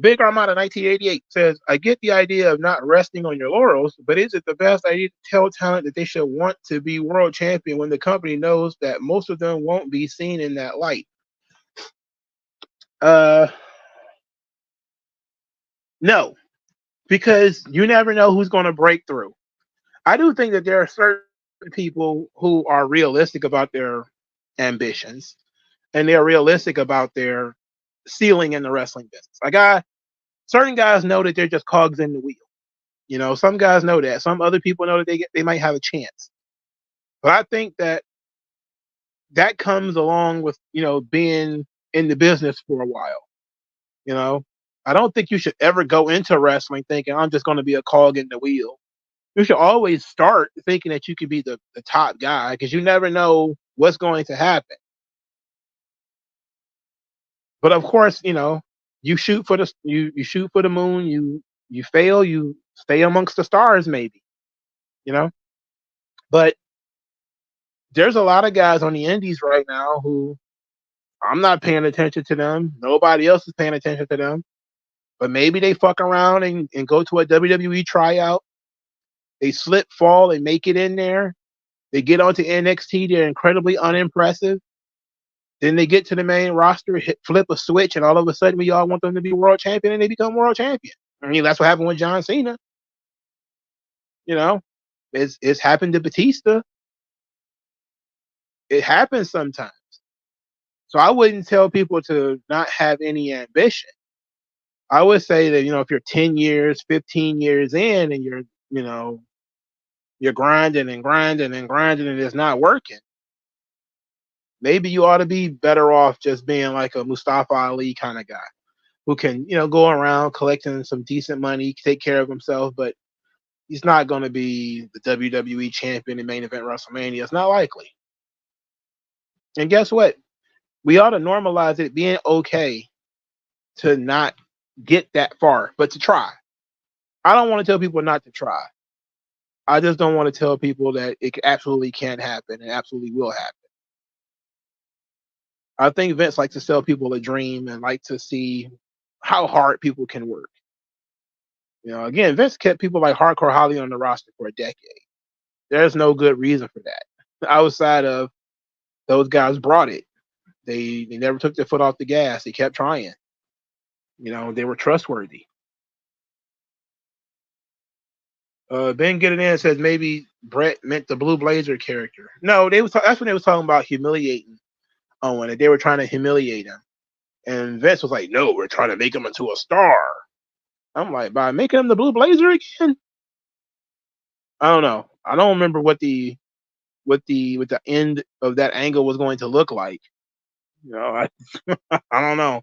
Big Armada 1988 says, I get the idea of not resting on your laurels, but is it the best idea to tell talent that they should want to be world champion when the company knows that most of them won't be seen in that light? No, because you never know who's going to break through. I do think that there are certain people who are realistic about their ambitions and they're realistic about their ceiling in the wrestling business. Certain guys know that they're just cogs in the wheel. You know, some guys know that. Some other people know that they might have a chance. But I think that comes along with, you know, being in the business for a while. You know, I don't think you should ever go into wrestling thinking I'm just going to be a cog in the wheel. You should always start thinking that you could be the top guy because you never know what's going to happen. But of course, you know, you shoot for the moon. You fail, you stay amongst the stars, maybe. You know, but there's a lot of guys on the indies right now who I'm not paying attention to them. Nobody else is paying attention to them. But maybe they fuck around and go to a WWE tryout. They slip, fall, and make it in there. They get onto NXT. They're incredibly unimpressive. Then they get to the main roster, flip a switch, and all of a sudden we all want them to be world champion, and they become world champion. I mean, that's what happened with John Cena. You know, it's happened to Batista. It happens sometimes. So I wouldn't tell people to not have any ambition. I would say that, you know, if you're 10 years, 15 years in and you're, you know, you're grinding and grinding and grinding and it's not working, maybe you ought to be better off just being like a Mustafa Ali kind of guy who can, you know, go around collecting some decent money, take care of himself, but he's not going to be the WWE champion in main event WrestleMania. It's not likely. And guess what? We ought to normalize it being okay to not get that far, but to try. I don't want to tell people not to try. I just don't want to tell people that it absolutely can't happen and absolutely will happen. I think Vince likes to sell people a dream and like to see how hard people can work. You know, again, Vince kept people like Hardcore Holly on the roster for a decade. There's no good reason for that outside of those guys brought it. They never took their foot off the gas. They kept trying. You know, they were trustworthy. Ben Get It In says maybe Brett meant the Blue Blazer character. No, that's when they was talking about humiliating Owen, and they were trying to humiliate him. And Vince was like, "No, we're trying to make him into a star." I'm like, by making him the Blue Blazer again? I don't know. I don't remember what the end of that angle was going to look like. You know, I don't know.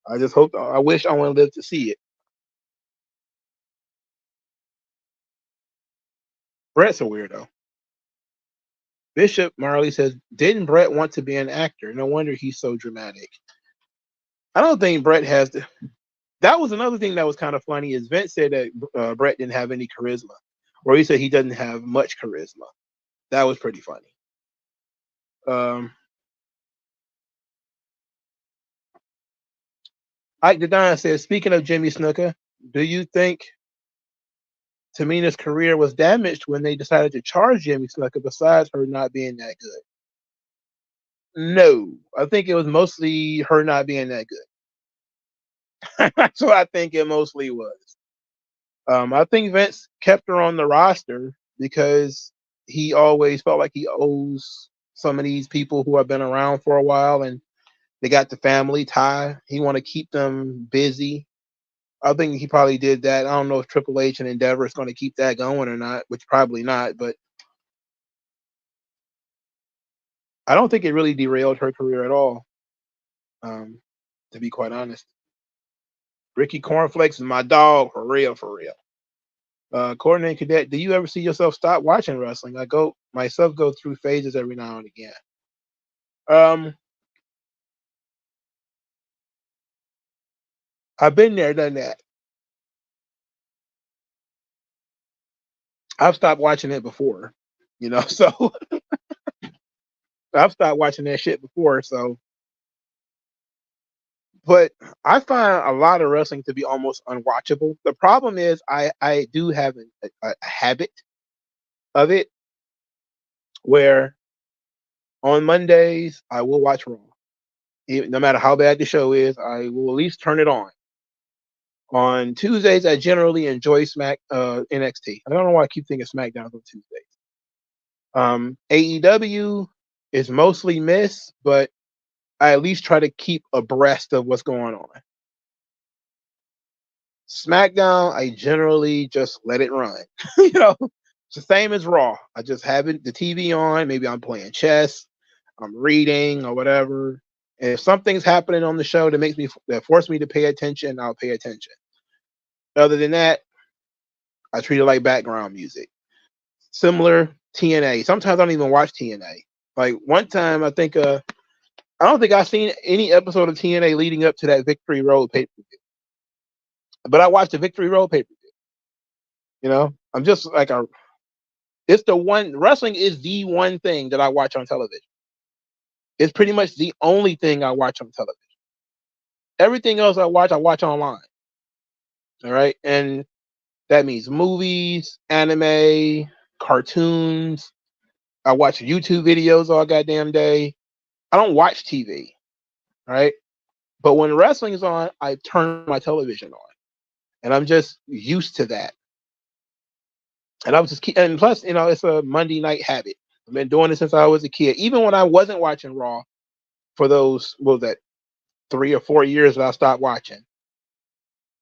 I just hope. I wish I would live to see it. Brett's a weirdo. Bishop Marley says, "Didn't Brett want to be an actor? No wonder he's so dramatic." I don't think Brett has the. That was another thing that was kind of funny. Is Vince said that Brett didn't have any charisma, or he said he doesn't have much charisma. That was pretty funny. Ike Dedon says, "Speaking of Jimmy Snuka, do you think Tamina's career was damaged when they decided to charge Jimmy Snuka besides her not being that good?" No, I think it was mostly her not being that good. That's what I think it mostly was. I think Vince kept her on the roster because he always felt like he owes some of these people who have been around for a while and they got the family tie. He want to keep them busy. I think he probably did that. I don't know if Triple H and Endeavor is going to keep that going or not, which probably not, but I don't think it really derailed her career at all, to be quite honest. Ricky Cornflakes is my dog, for real, for real. Coordinating Cadet, do you ever see yourself stop watching wrestling? I go myself go through phases every now and again. I've been there, done that. I've stopped watching it before, you know, so I've stopped watching that shit before, so but I find a lot of wrestling to be almost unwatchable. The problem is I do have a habit of it where on Mondays I will watch Raw. No matter how bad the show is, I will at least turn it on. On Tuesdays, I generally enjoy NXT. I don't know why I keep thinking SmackDown on Tuesdays. AEW is mostly miss, but I at least try to keep abreast of what's going on. SmackDown, I generally just let it run. You know, it's the same as Raw. I just have the TV on. Maybe I'm playing chess, I'm reading, or whatever. And if something's happening on the show that forces me to pay attention, I'll pay attention. Other than that, I treat it like background music. Similar TNA. Sometimes I don't even watch TNA. Like one time, I don't think I've seen any episode of TNA leading up to that Victory Road pay-per-view. But I watched the Victory Road pay-per-view. You know, I'm just like it's the one, wrestling is the one thing that I watch on television. It's pretty much the only thing I watch on television. Everything else I watch online. All right. And that means movies, anime, cartoons. I watch YouTube videos all goddamn day. I don't watch TV. Right. But when wrestling is on, I turn my television on. And I'm just used to that. And I was and plus, you know, it's a Monday night habit. I've been doing it since I was a kid. Even when I wasn't watching Raw for those, what was that, 3 or 4 years that I stopped watching,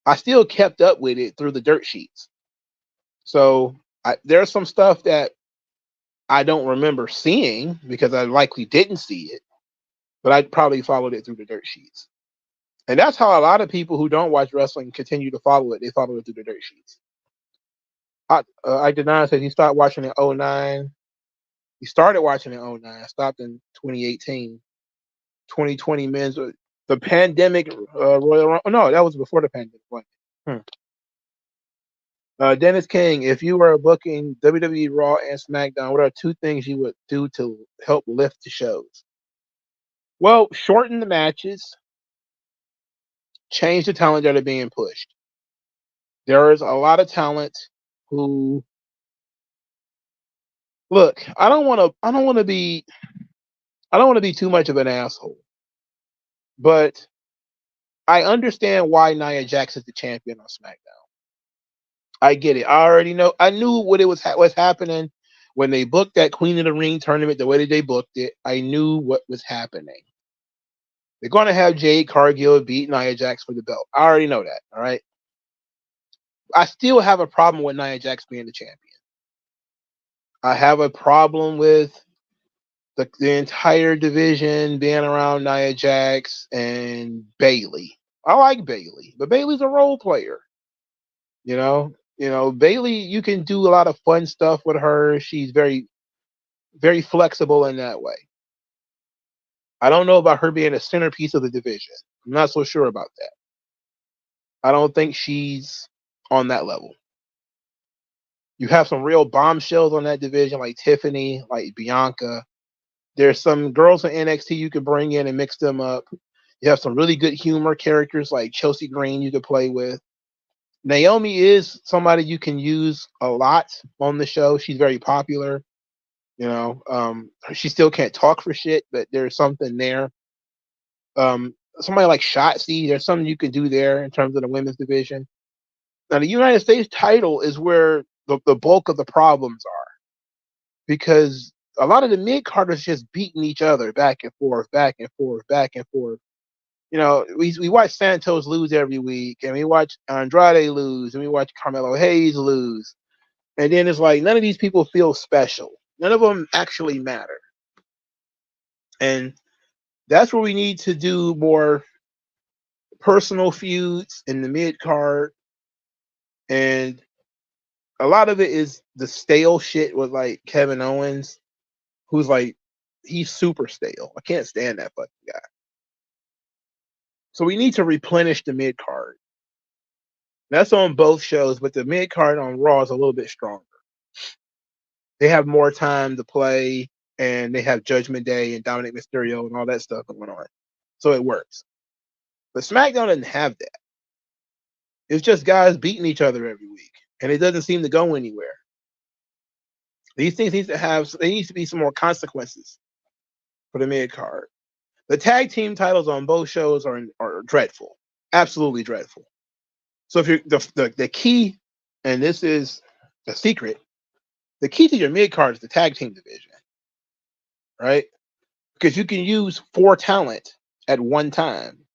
I still kept up with it through the dirt sheets. So there's some stuff that I don't remember seeing because I likely didn't see it, but I probably followed it through the dirt sheets. And that's how a lot of people who don't watch wrestling continue to follow it. They follow it through the dirt sheets. I did not say he stopped watching in 2009. He started watching in 2009. Stopped in 2018. 2020 men's the pandemic Royal Rumble. No, that was before the pandemic. Dennis King, if you were booking WWE Raw and SmackDown, what are 2 things you would do to help lift the shows? Well, shorten the matches, change the talent that are being pushed. There is a lot of talent who look. I don't want to be too much of an asshole, but I understand why Nia Jax is the champion on SmackDown. I get it. I already know. I knew what it was happening when they booked that Queen of the Ring tournament the way that they booked it. I knew what was happening. They're going to have Jade Cargill beat Nia Jax for the belt. I already know that. All right. I still have a problem with Nia Jax being the champion. I have a problem with the entire division being around Nia Jax and Bayley. I like Bayley, but Bayley's a role player. Bayley, you can do a lot of fun stuff with her. She's very, very flexible in that way. I don't know about her being a centerpiece of the division. I'm not so sure about that. I don't think she's on that level. You have some real bombshells on that division, like Tiffany, like Bianca. There's some girls in NXT you can bring in and mix them up. You have some really good humor characters like Chelsea Green you could play with. Naomi is somebody you can use a lot on the show. She's very popular. She still can't talk for shit, but there's something there. Somebody like Shotzi, there's something you can do there in terms of the women's division. Now, the United States title is where the bulk of the problems are, because a lot of the mid-carders just beating each other back and forth, back and forth, back and forth. We watch Santos lose every week, and we watch Andrade lose, and we watch Carmelo Hayes lose. And then it's like none of these people feel special. None of them actually matter. And that's where we need to do more personal feuds in the mid card. And a lot of it is the stale shit with like Kevin Owens, who's like, he's super stale. I can't stand that fucking guy. So we need to replenish the mid card. That's on both shows, but the mid card on Raw is a little bit stronger. They have more time to play, and they have Judgment Day and Dominik Mysterio and all that stuff going on. So it works. But SmackDown doesn't have that. It's just guys beating each other every week, and it doesn't seem to go anywhere. These things need to be some more consequences for the mid card. The tag team titles on both shows are dreadful, absolutely dreadful. So if you're the key, and this is the secret, the key to your mid card is the tag team division, right? Because you can use 4 talent at one time.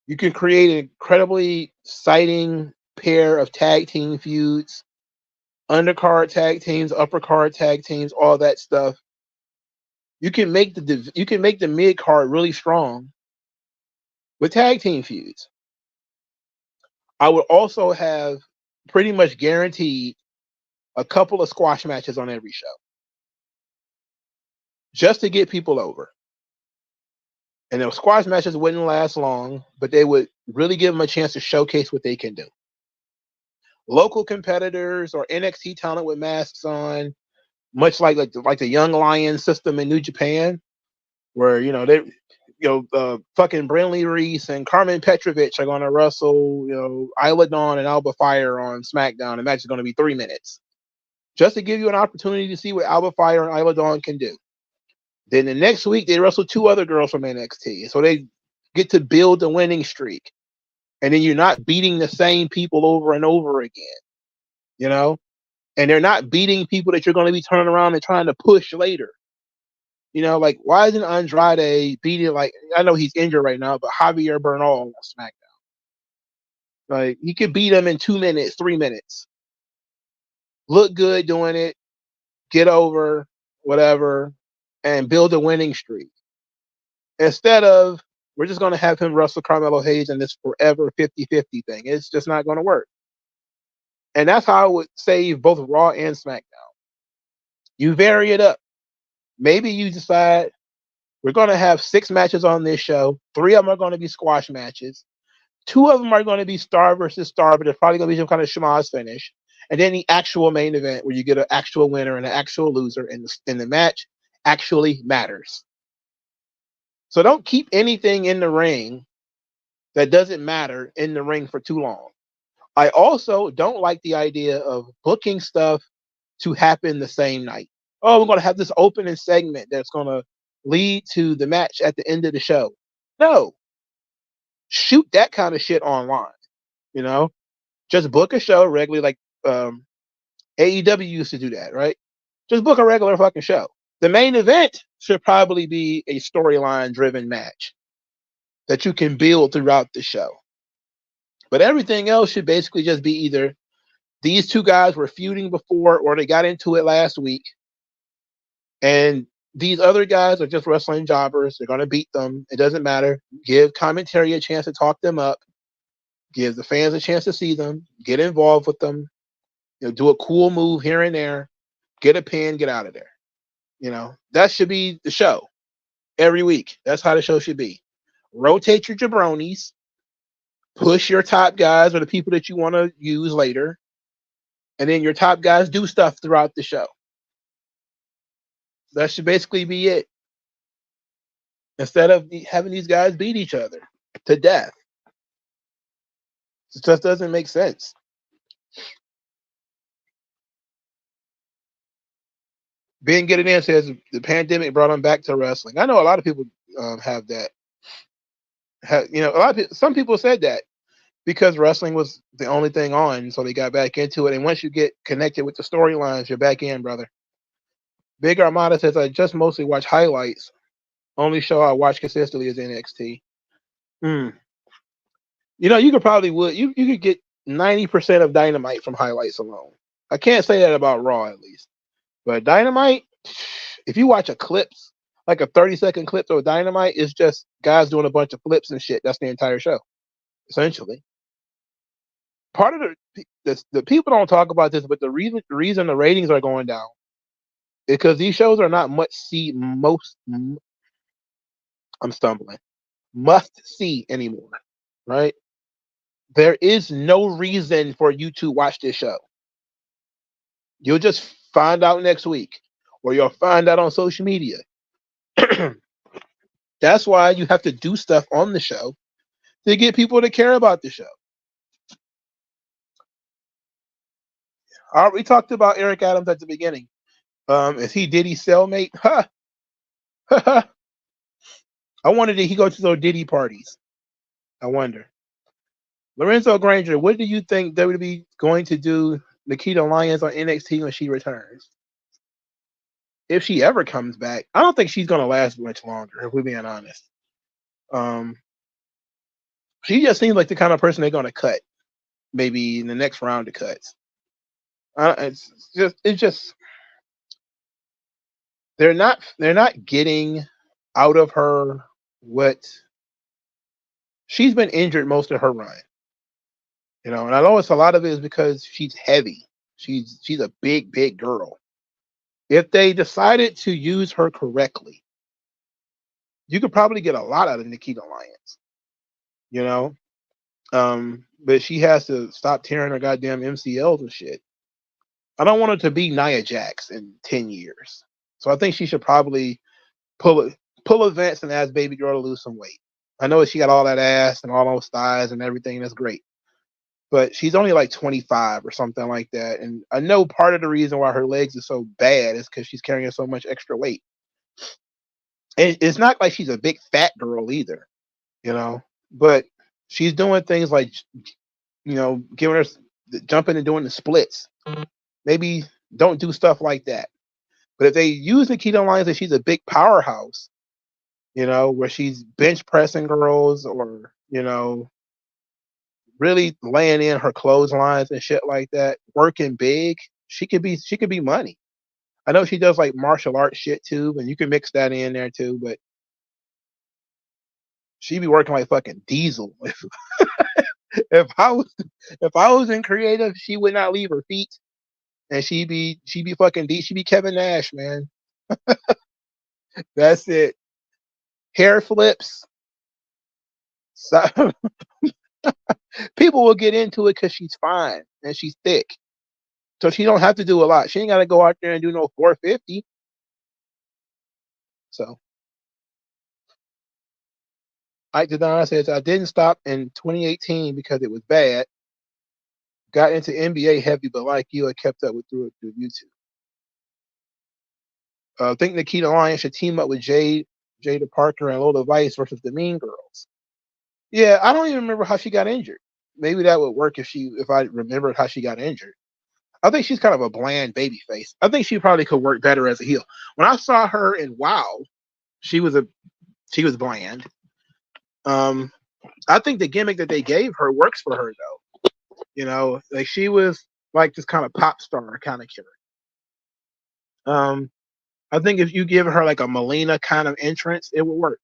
You can create an incredibly exciting pair of tag team feuds, undercard tag teams, uppercard tag teams, all that stuff. You can make the mid card really strong with tag team feuds. I would also have pretty much guaranteed a couple of squash matches on every show, just to get people over. And those squash matches wouldn't last long, but they would really give them a chance to showcase what they can do. Local competitors or NXT talent with masks on, much like the Young Lions system in New Japan, where fucking Brindley Reese and Carmen Petrovic are going to wrestle Isla Dawn and Alba Fire on SmackDown. The match is going to be 3 minutes, just to give you an opportunity to see what Alba Fire and Isla Dawn can do. Then the next week they wrestle 2 other girls from NXT, so they get to build the winning streak. And then you're not beating the same people over and over again, and they're not beating people that you're going to be turning around and trying to push later. Like, why isn't Andrade beating, like, I know he's injured right now, but Javier Bernal on SmackDown? Like, he could beat him in 2 minutes, 3 minutes. Look good doing it, get over, whatever, and build a winning streak. Instead of, we're just going to have him wrestle Carmelo Hayes in this forever 50-50 thing. It's just not going to work. And that's how I would save both Raw and SmackDown. You vary it up. Maybe you decide we're going to have 6 matches on this show. 3 of them are going to be squash matches. 2 of them are going to be star versus star, but there's probably going to be some kind of schmoz finish. And then the actual main event where you get an actual winner and an actual loser, and the match actually matters. So don't keep anything in the ring that doesn't matter in the ring for too long. I also don't like the idea of booking stuff to happen the same night. Oh, we're going to have this opening segment that's going to lead to the match at the end of the show. No, shoot that kind of shit online. You know, just book a show regularly, like AEW used to do that, right? Just book a regular fucking show. The main event should probably be a storyline driven match that you can build throughout the show. But everything else should basically just be either these two guys were feuding before or they got into it last week, and these other guys are just wrestling jobbers. They're going to beat them. It doesn't matter. Give commentary a chance to talk them up. Give the fans a chance to see them. Get involved with them. Do a cool move here and there. Get a pin. Get out of there. That should be the show every week. That's how the show should be. Rotate your jabronis. Push your top guys or the people that you want to use later. And then your top guys do stuff throughout the show. That should basically be it. Instead of having these guys beat each other to death. It just doesn't make sense. Ben Get It In says the pandemic brought them back to wrestling. I know a lot of people have that. A lot of people, some people said that because wrestling was the only thing on, so they got back into it. And once you get connected with the storylines, you're back in, brother. Big Armada says I just mostly watch highlights. Only show I watch consistently is NXT. You could probably you could get 90% of Dynamite from highlights alone. I can't say that about Raw at least. But Dynamite, if you watch a clips, like a 30-second clip of Dynamite, it's just guys doing a bunch of flips and shit. That's the entire show, essentially. Part of the people don't talk about this, but the reason the ratings are going down is because these shows are not must see anymore, right? There is no reason for you to watch this show. You'll just find out next week, or you'll find out on social media. That's why you have to do stuff on the show to get people to care about the show. We talked about Eric Adams at the beginning. Is he Diddy's cellmate? I wonder did he go to those Diddy parties? I wonder. Lorenzo Granger, what do you think WWE going to do Nikkita Lyons on NXT when she returns? If she ever comes back, I don't think she's going to last much longer, if we're being honest. She just seems like the kind of person they're going to cut, maybe in the next round of cuts. It's just they're not getting out of her what she's been injured most of her run. And I know a lot of it is because she's heavy. She's a big girl. If they decided to use her correctly, you could probably get a lot out of Nikkita Lyons. But she has to stop tearing her goddamn MCLs and shit. I don't want her to be Nia Jax in 10 years. So I think she should probably pull events and ask baby girl to lose some weight. I know she got all that ass and all those thighs and everything. That's great. But she's only like 25 or something like that. And I know part of the reason why her legs are so bad is because she's carrying so much extra weight. And it's not like she's a big fat girl either, but she's doing things like, giving her jumping and doing the splits. Maybe don't do stuff like that. But if they use Nikkita Lyons and she's a big powerhouse, where she's bench pressing girls or, really laying in her clotheslines and shit like that, working big, she could be money. I know she does like martial arts shit too, and you can mix that in there too, but she'd be working like fucking Diesel. If I was in creative, she would not leave her feet, and she'd be fucking she'd be Kevin Nash, man. That's it. Hair flips. So, people will get into it because she's fine and she's thick. So she don't have to do a lot. She ain't got to go out there and do no 450. So, Ike Dedon says, I didn't stop in 2018 because it was bad. Got into NBA heavy, but like you, I kept up with through YouTube. I think Nikkita Lyons should team up with Jada Parker and Lola Vice versus the Mean Girls. Yeah, I don't even remember how she got injured. Maybe that would work if I remembered how she got injured. I think she's kind of a bland baby face. I think she probably could work better as a heel. When I saw her in WoW, she was bland. I think the gimmick that they gave her works for her though. You know, like she was like this kind of pop star kind of character. I think if you give her like a Melina kind of entrance, it would work.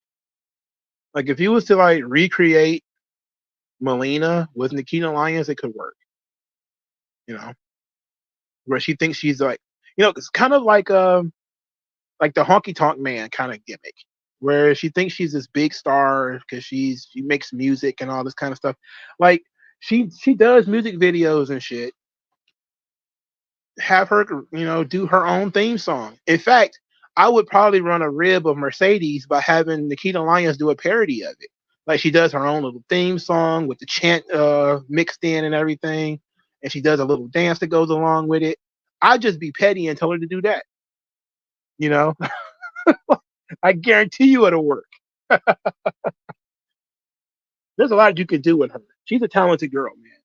Like if you was to like recreate Melina with Nikkita Lyons, it could work. You know, where she thinks she's like, it's kind of like the honky tonk man kind of gimmick, where she thinks she's this big star because she makes music and all this kind of stuff. Like she does music videos and shit. Have her, do her own theme song. In fact, I would probably run a rib of Mercedes by having Nikkita Lyons do a parody of it. Like she does her own little theme song with the chant mixed in and everything, and she does a little dance that goes along with it. I'd just be petty and tell her to do that. You know, I guarantee you it'll work. There's a lot you could do with her. She's a talented girl, man.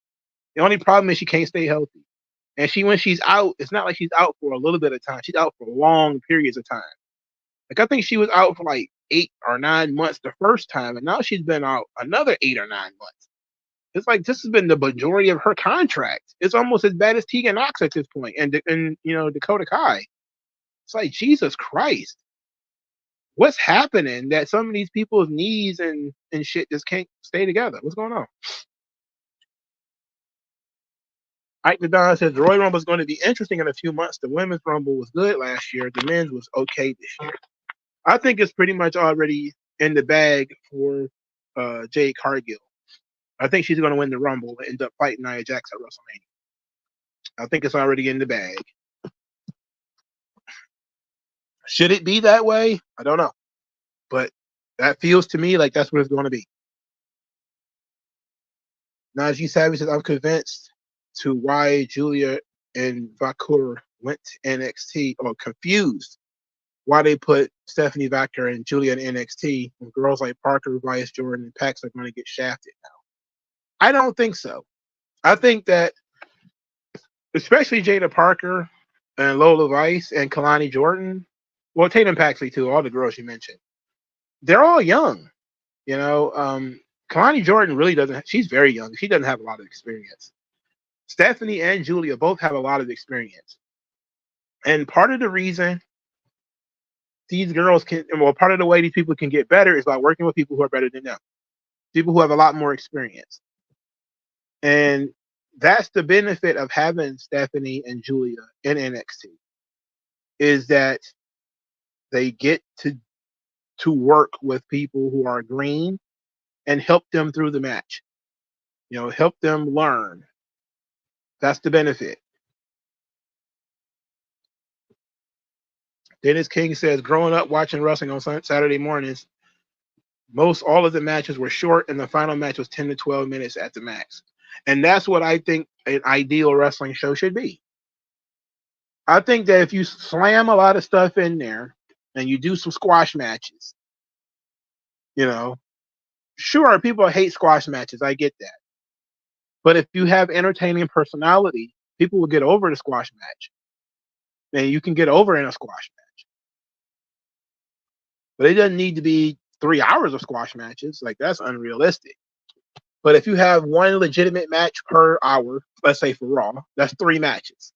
The only problem is she can't stay healthy. And when she's out, it's not like she's out for a little bit of time. She's out for long periods of time. Like I think she was out for like 8 or 9 months the first time, and now she's been out another 8 or 9 months. It's like this has been the majority of her contract. It's almost as bad as Tegan Knox at this point, and Dakota Kai. It's like Jesus Christ, what's happening that some of these people's knees and shit just can't stay together? What's going on? Ike Nadon says the Royal Rumble is going to be interesting in a few months. The women's Rumble was good last year. The men's was okay this year. I think it's pretty much already in the bag for Jade Cargill. I think she's going to win the Rumble and end up fighting Nia Jax at WrestleMania. I think it's already in the bag. Should it be that way? I don't know. But that feels to me like that's what it's going to be. Najee Savage says, I'm convinced to why Julia and Vakur went to NXT, or confused why they put Stephanie Vacker and Julia in NXT when girls like Parker, Vice, Jordan, and Pax are going to get shafted now. I don't think so. I think that especially Jada Parker and Lola Vice and Kalani Jordan, well, Tatum Paxley too, all the girls you mentioned, they're all young. Kalani Jordan really doesn't, she's very young. She doesn't have a lot of experience. Stephanie and Julia both have a lot of experience. And part of the reason these girls part of the way these people can get better is by working with people who are better than them, people who have a lot more experience. And that's the benefit of having Stephanie and Julia in NXT, is that they get to work with people who are green and help them through the match. Help them learn. That's the benefit. Dennis King says, growing up watching wrestling on Saturday mornings, most all of the matches were short, and the final match was 10 to 12 minutes at the max. And that's what I think an ideal wrestling show should be. I think that if you slam a lot of stuff in there and you do some squash matches, sure, people hate squash matches. I get that. But if you have entertaining personality, people will get over the squash match. And you can get over in a squash match. But it doesn't need to be 3 hours of squash matches. Like, that's unrealistic. But if you have one legitimate match per hour, let's say for Raw, that's 3 matches.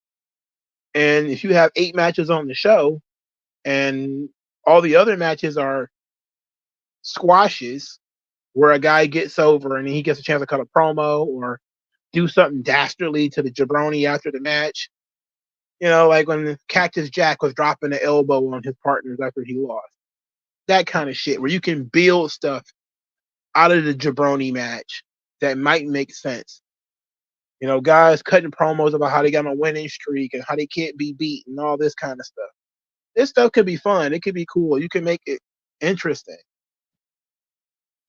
And if you have 8 matches on the show and all the other matches are squashes where a guy gets over and he gets a chance to cut a promo or do something dastardly to the jabroni after the match, like when Cactus Jack was dropping the elbow on his partners after he lost. That kind of shit where you can build stuff out of the jabroni match that might make sense. Guys cutting promos about how they got on a winning streak and how they can't be beat and all this kind of stuff. This stuff could be fun. It could be cool. You can make it interesting.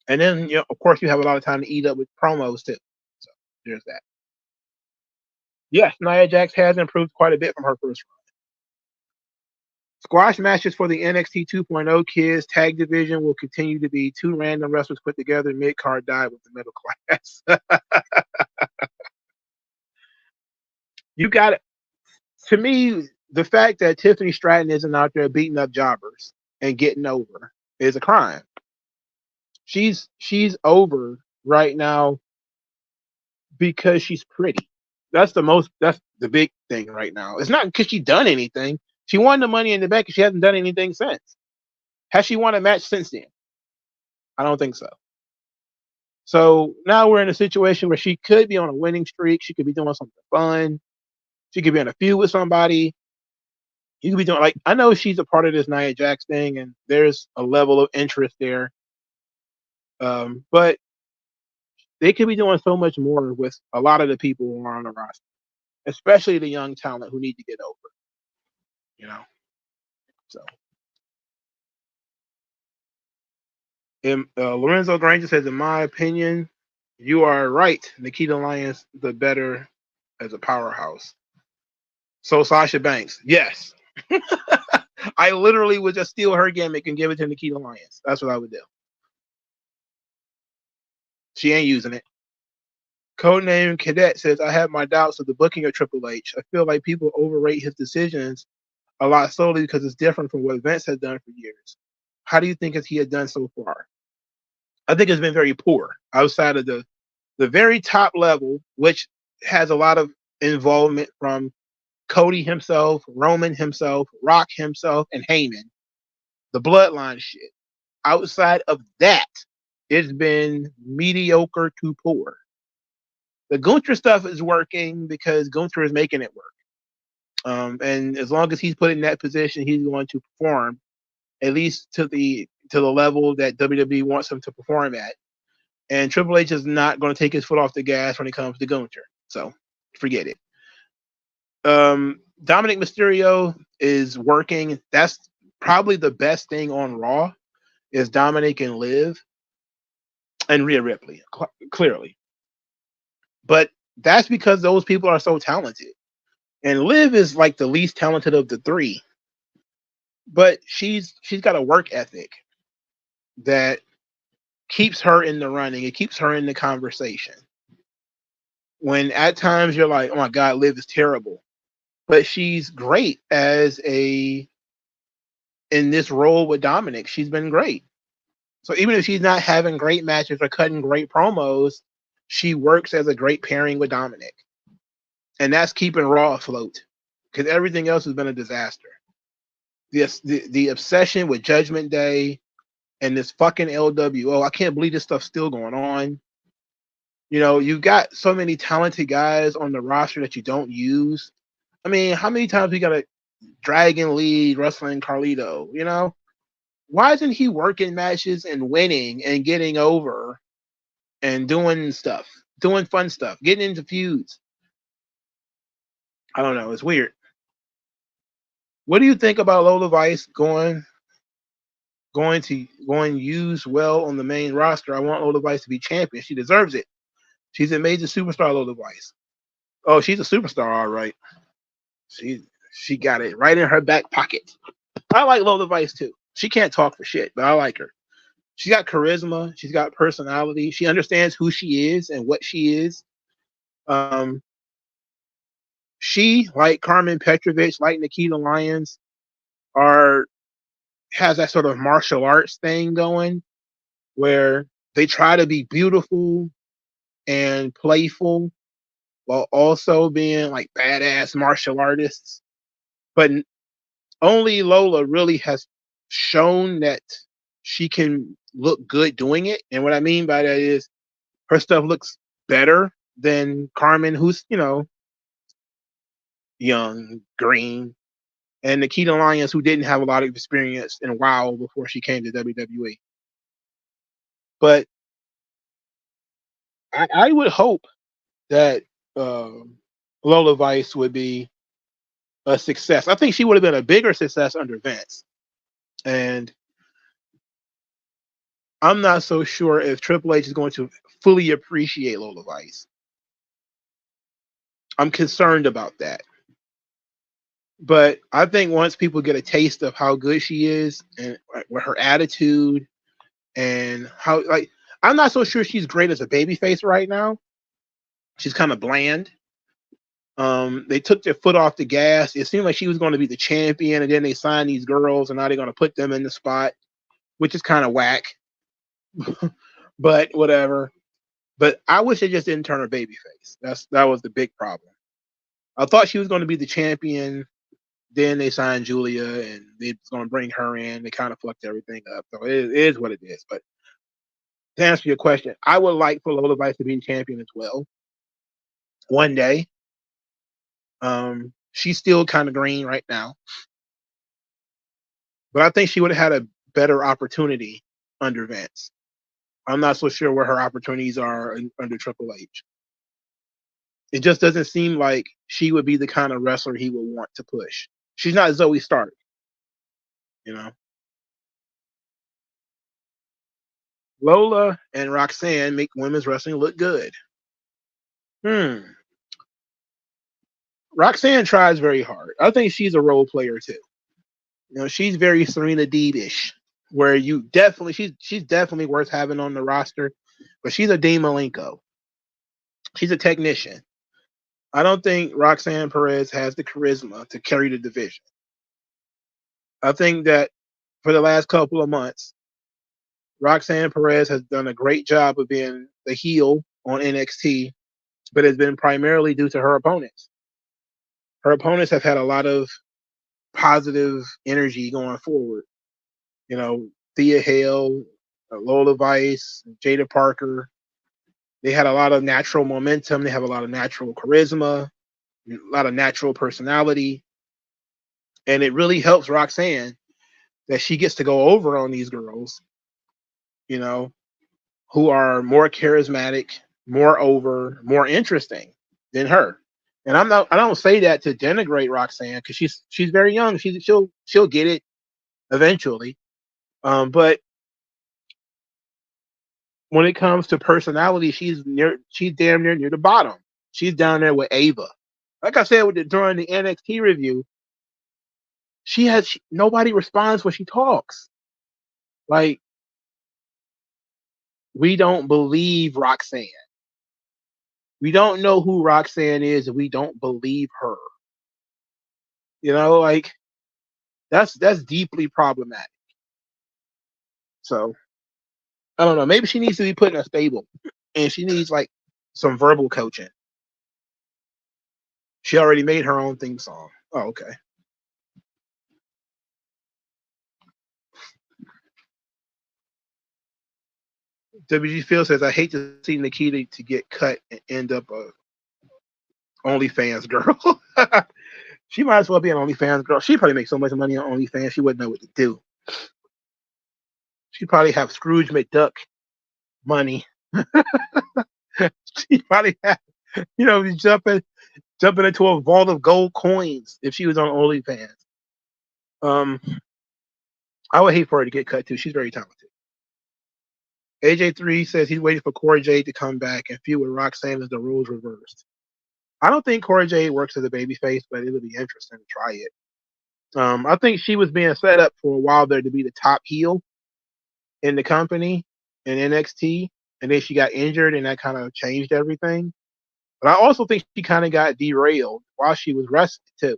And then, of course, you have a lot of time to eat up with promos too. So there's that. Yes, Nia Jax has improved quite a bit from her first run. Squash matches for the NXT 2.0 Kids Tag Division will continue to be two random wrestlers put together. Mid-card dive with the middle class. You got it. To me, the fact that Tiffany Stratton isn't out there beating up jobbers and getting over is a crime. She's over right now because she's pretty. That's the big thing right now. It's not because she done anything. She won the Money in the Bank and she hasn't done anything since. Has she won a match since then? I don't think so. So now we're in a situation where she could be on a winning streak. She could be doing something fun. She could be in a feud with somebody. You could be doing, like, I know she's a part of this Nia Jax thing, and there's a level of interest there. But they could be doing so much more with a lot of the people who are on the roster, especially the young talent who need to get over. You know, so. Lorenzo Granger says, in my opinion, you are right. Nikkita Lyons the better as a powerhouse. So Sasha Banks, yes. I literally would just steal her gimmick and give it to Nikkita Lyons. That's what I would do. She ain't using it. Codename Cadet says, I have my doubts of the booking of Triple H. I feel like people overrate his decisions a lot solely because it's different from what Vince has done for years. How do you think he has done so far? I think it's been very poor outside of the very top level, which has a lot of involvement from Cody himself, Roman himself, Rock himself, and Heyman. The Bloodline shit. Outside of that, it's been mediocre to poor. The Gunther stuff is working because Gunther is making it work. And as long as he's put in that position, he's going to perform, at least to the level that WWE wants him to perform at. And Triple H is not going to take his foot off the gas when it comes to Gunther. So forget it. Dominik Mysterio is working. That's probably the best thing on Raw is Dominik and Liv and Rhea Ripley, clearly. But that's because those people are so talented. And Liv is like the least talented of the three. But she's got a work ethic that keeps her in the running. It keeps her in the conversation. When at times you're like, oh my God, Liv is terrible. But she's great in this role with Dominik. She's been great. So even if she's not having great matches or cutting great promos, she works as a great pairing with Dominik. And that's keeping Raw afloat because everything else has been a disaster. The obsession with Judgment Day and this fucking LWO, I can't believe this stuff's still going on. You know, you've got so many talented guys on the roster that you don't use. I mean, how many times we got a Dragon Lee wrestling Carlito, you know? Why isn't he working matches and winning and getting over and doing stuff, doing fun stuff, getting into feuds? I don't know. It's weird. What do you think about Lola Vice going used well on the main roster? I want Lola Vice to be champion. She deserves it. She's a major superstar, Lola Vice. Oh, she's a superstar, all right. She got it right in her back pocket. I like Lola Vice too. She can't talk for shit, but I like her. She's got charisma. She's got personality. She understands who she is and what she is. She, like Carmen Petrovich, like Nikkita Lyons, has that sort of martial arts thing going where they try to be beautiful and playful while also being like badass martial artists. But only Lola really has shown that she can look good doing it. And what I mean by that is her stuff looks better than Carmen, who's, you know, young, green, and Nikkita Lyons, who didn't have a lot of experience in WoW before she came to WWE. But I would hope that Lola Vice would be a success. I think she would have been a bigger success under Vince. And I'm not so sure if Triple H is going to fully appreciate Lola Vice. I'm concerned about that. But I think once people get a taste of how good she is and with her attitude and how, like, I'm not so sure she's great as a babyface right now. She's kind of bland. They took their foot off the gas. It seemed like she was going to be the champion, and then they signed these girls, and now they're going to put them in the spot, which is kind of whack. But whatever. But I wish they just didn't turn her babyface. That was the big problem. I thought she was going to be the champion. Then they signed Julia, and they're going to bring her in. They kind of fucked everything up. So it is what it is. But to answer your question, I would like for Lola Vice to be champion as well one day. She's still kind of green right now, but I think she would have had a better opportunity under Vince. I'm not so sure where her opportunities are under Triple H. It just doesn't seem like she would be the kind of wrestler he would want to push. She's not Zoe Stark, you know. Lola and Roxanne make women's wrestling look good. Roxanne tries very hard. I think she's a role player too. You know, she's very Serena Deeb-ish, where you definitely she's definitely worth having on the roster, but she's a Dean Malenko. She's a technician. I don't think Roxanne Perez has the charisma to carry the division. I think that for the last couple of months, Roxanne Perez has done a great job of being the heel on NXT, but it's been primarily due to her opponents. Her opponents have had a lot of positive energy going forward. You know, Thea Hale, Lola Vice, Jada Parker. They had a lot of natural momentum. They have a lot of natural charisma, a lot of natural personality. And it really helps Roxanne that she gets to go over on these girls, you know, who are more charismatic, more over, more interesting than her. And I don't say that to denigrate Roxanne because she's very young. She'll get it eventually. But when it comes to personality, she's damn near the bottom. She's down there with Ava. Like I said during the NXT review, nobody responds when she talks. Like, we don't believe Roxanne. We don't know who Roxanne is, and we don't believe her. You know, like that's deeply problematic. So I don't know. Maybe she needs to be put in a stable, and she needs like some verbal coaching. She already made her own theme song. Oh, okay. WG Phil says, I hate to see Nikkita to get cut and end up a OnlyFans girl. She might as well be an OnlyFans girl. She probably makes so much money on OnlyFans, she wouldn't know what to do. She'd probably have Scrooge McDuck money. She'd probably have, jumping into a vault of gold coins if she was on OnlyFans. I would hate for her to get cut too. She's very talented. AJ3 says he's waiting for Cora Jade to come back and feud with Roxanne as the rules reversed. I don't think Cora Jade works as a babyface, but it would be interesting to try it. I think she was being set up for a while there to be the top heel in the company in NXT, and then she got injured, and that kind of changed everything. But I also think she kind of got derailed while she was wrestling too.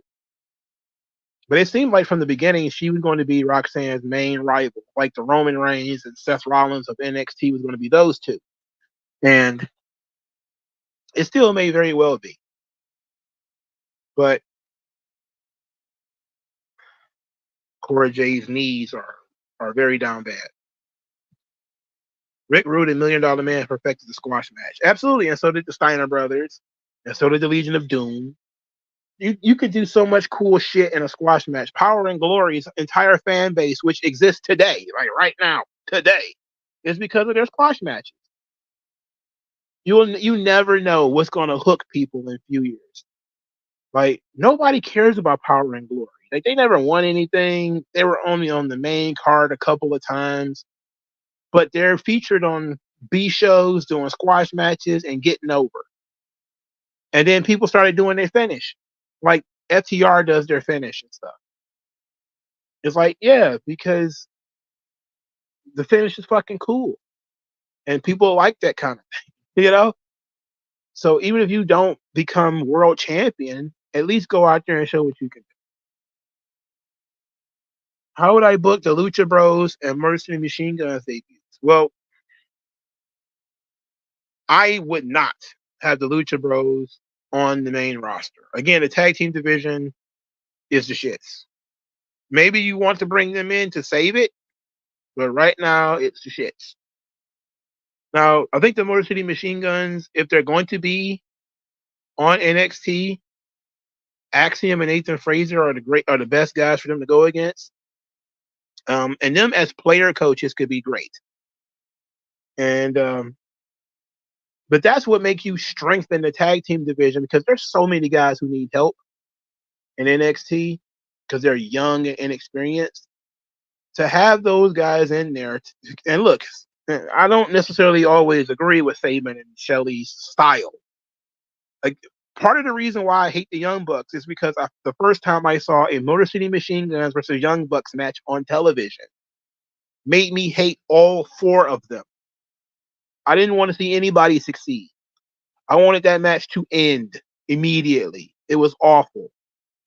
But it seemed like from the beginning she was going to be Roxanne's main rival, like the Roman Reigns and Seth Rollins of NXT was going to be those two. And it still may very well be. But Cora Jade's knees are very down bad. Rick Rude and Million Dollar Man perfected the squash match. Absolutely, and so did the Steiner brothers, and so did the Legion of Doom. You could do so much cool shit in a squash match. Power and Glory's entire fan base, which exists today, like right now, today, is because of their squash matches. You never know what's going to hook people in a few years. Like, nobody cares about Power and Glory. Like, they never won anything. They were only on the main card a couple of times, but they're featured on B shows doing squash matches and getting over. And then people started doing their finish. Like FTR does their finish and stuff. It's like, yeah, because the finish is fucking cool. And people like that kind of thing, you know? So even if you don't become world champion, at least go out there and show what you can do. How would I book the Lucha Bros and Mercenary Machine Guns debuts? Well, I would not have the Lucha Bros on the main roster. Again, the tag team division is the shits. Maybe you want to bring them in to save it, but right now it's the shits. Now, I think the Motor City Machine Guns, if they're going to be on NXT, Axiom and Nathan Fraser are the best guys for them to go against. And them as player coaches could be great. And but that's what makes you strengthen the tag team division, because there's so many guys who need help in NXT because they're young and inexperienced. To have those guys in there, and look, I don't necessarily always agree with Saban and Shelley's style. Like, part of the reason why I hate the Young Bucks is because the first time I saw a Motor City Machine Guns versus Young Bucks match on television made me hate all four of them. I didn't want to see anybody succeed. I wanted that match to end immediately. It was awful.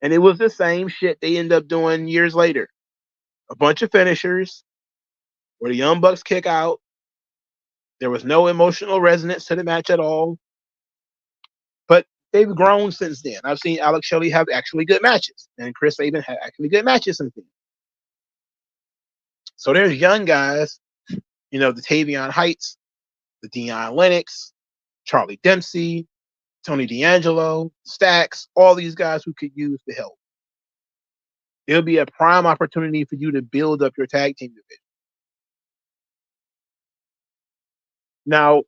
And it was the same shit they end up doing years later. A bunch of finishers where the Young Bucks kick out. There was no emotional resonance to the match at all. But they've grown since then. I've seen Alex Shelley have actually good matches, and Chris Sabin had actually good matches since then. So there's young guys, the Tavion Heights, the Deion Lennox, Charlie Dempsey, Tony D'Angelo, Stax, all these guys who could use the help. It'll be a prime opportunity for you to build up your tag team division. Now,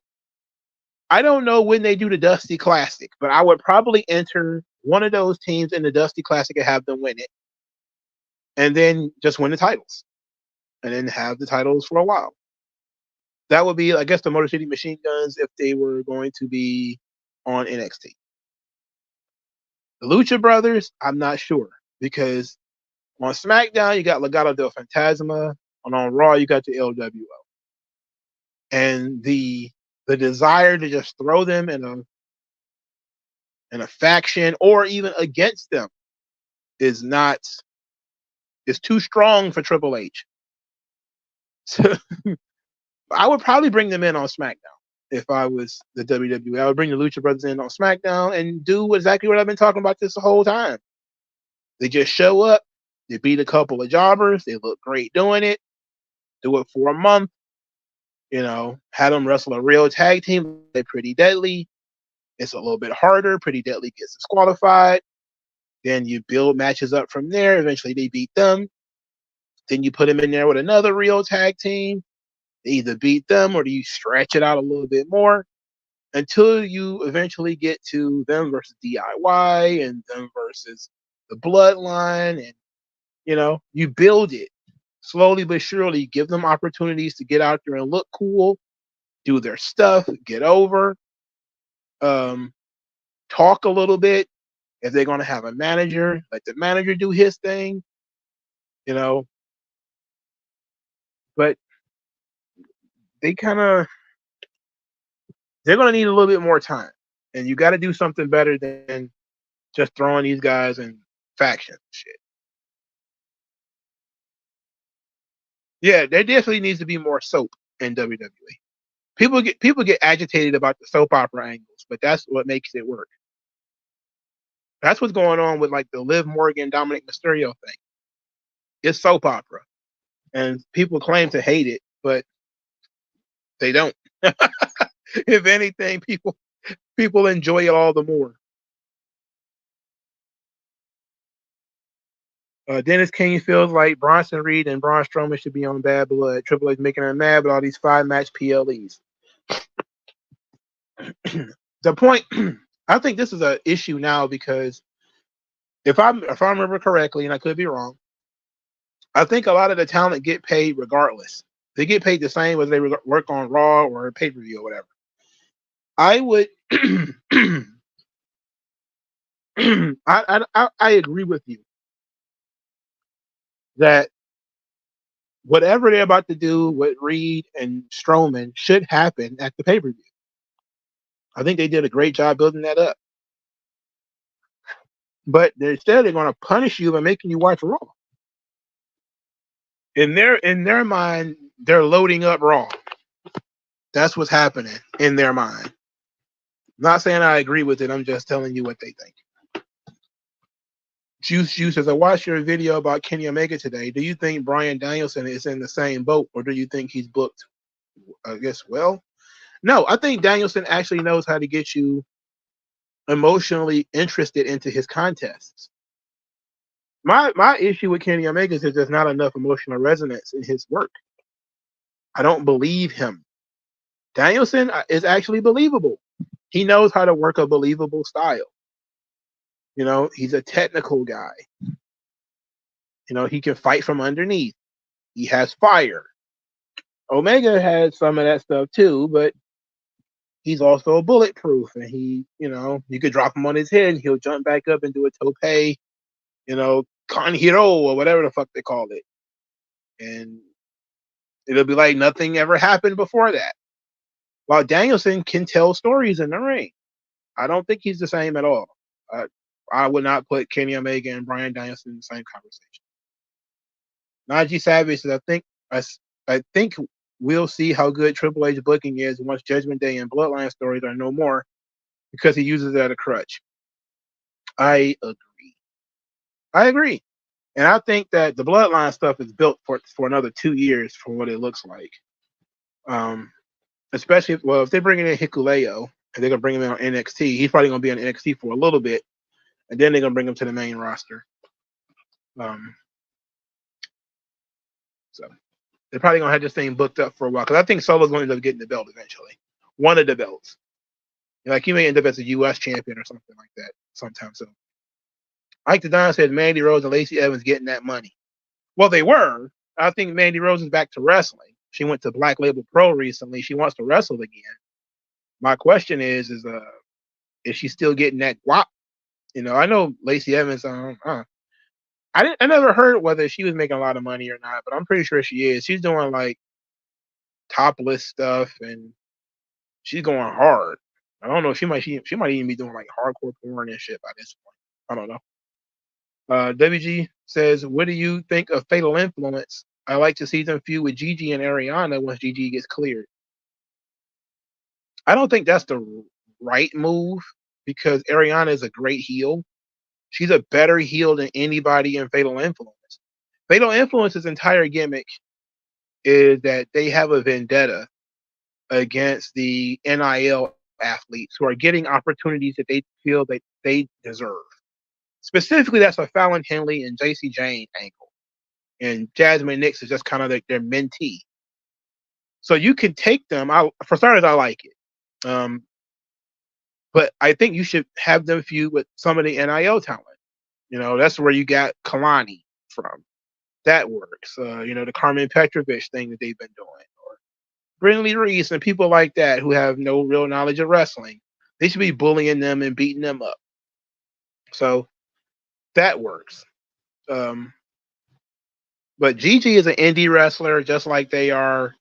I don't know when they do the Dusty Classic, but I would probably enter one of those teams in the Dusty Classic and have them win it. And then just win the titles. And then have the titles for a while. That would be, I guess, the Motor City Machine Guns if they were going to be on NXT. The Lucha Brothers, I'm not sure, because on SmackDown you got Legado del Fantasma, and on Raw you got the LWO. And the desire to just throw them in a faction or even against them is too strong for Triple H. So I would probably bring them in on SmackDown if I was the WWE. I would bring the Lucha Brothers in on SmackDown and do exactly what I've been talking about this whole time. They just show up, they beat a couple of jobbers, they look great doing it, do it for a month, have them wrestle a real tag team. They're Pretty Deadly. It's a little bit harder. Pretty Deadly gets disqualified. Then you build matches up from there. Eventually they beat them. Then you put them in there with another real tag team. They either beat them or you stretch it out a little bit more until you eventually get to them versus DIY and them versus the Bloodline. And, you build it slowly but surely. Give them opportunities to get out there and look cool, do their stuff, get over, talk a little bit. If they're going to have a manager, let the manager do his thing, But they're going to need a little bit more time. And you got to do something better than just throwing these guys in factions shit. Yeah, there definitely needs to be more soap in WWE. People get agitated about the soap opera angles, but that's what makes it work. That's what's going on with like the Liv Morgan, Dominik Mysterio thing. It's soap opera, and people claim to hate it, but they don't. If anything, people enjoy it all the more. Dennis King feels like Bronson Reed and Braun Strowman should be on Bad Blood. Triple H making them mad with all these 5-match PLEs. The point, I think this is an issue now because if I remember correctly, and I could be wrong, I think a lot of the talent get paid regardless. They get paid the same whether they work on Raw or pay-per-view or whatever. I would I agree with you that whatever they're about to do with Reed and Strowman should happen at the pay-per-view. I think they did a great job building that up. But instead, they're going to punish you by making you watch Raw. In their mind, they're loading up Raw. That's what's happening in their mind. Not saying I agree with it. I'm just telling you what they think. Juice says, I watched your video about Kenny Omega today. Do you think Bryan Danielson is in the same boat, or do you think he's booked? I guess, well, no, I think Danielson actually knows how to get you emotionally interested into his contests. My issue with Kenny Omega is that there's not enough emotional resonance in his work. I don't believe him. Danielson is actually believable. He knows how to work a believable style. You know, he's a technical guy. You know, he can fight from underneath. He has fire. Omega has some of that stuff too, but he's also bulletproof. And he, you know, you could drop him on his head and he'll jump back up and do a tope, you know, Kanhiro or whatever the fuck they call it. And it'll be like nothing ever happened before that. While Danielson can tell stories in the ring. I don't think he's the same at all. I would not put Kenny Omega and Bryan Danielson in the same conversation. Najee Savage says, I think we'll see how good Triple H booking is once Judgment Day and Bloodline stories are no more because he uses it as a crutch. I agree. And I think that the Bloodline stuff is built for another 2 years from what it looks like. Especially if they're bringing in Hikuleo and they're gonna bring him in on NXT, he's probably gonna be on NXT for a little bit, and then they're gonna bring him to the main roster. So they're probably gonna have this thing booked up for a while because I think Solo's gonna end up getting the belt eventually, one of the belts. Like he may end up as a U.S. champion or something like that sometime soon. Mike the Don said Mandy Rose and Lacey Evans getting that money. Well, they were. I think Mandy Rose is back to wrestling. She went to Black Label Pro recently. She wants to wrestle again. My question is she still getting that guap? You know, I know Lacey Evans. I never heard whether she was making a lot of money or not, but I'm pretty sure she is. She's doing like topless stuff and she's going hard. I don't know. She might even be doing like hardcore porn and shit by this point. I don't know. WG says, what do you think of Fatal Influence? I like to see them feud with Gigi and Ariana once Gigi gets cleared. I don't think that's the right move because Ariana is a great heel. She's a better heel than anybody in Fatal Influence. Fatal Influence's entire gimmick is that they have a vendetta against the NIL athletes who are getting opportunities that they feel that they deserve. Specifically, that's a Fallon Henley and JC Jane angle. And Jasmine Nix is just kind of like their mentee. So you can take them. For starters, I like it. But I think you should have them feud with some of the NIL talent. You know, that's where you got Kalani from. That works. You know, the Carmen Petrovich thing that they've been doing. Or Brindley Reese and people like that who have no real knowledge of wrestling. They should be bullying them and beating them up. So that works. But Gigi is an indie wrestler just like they are.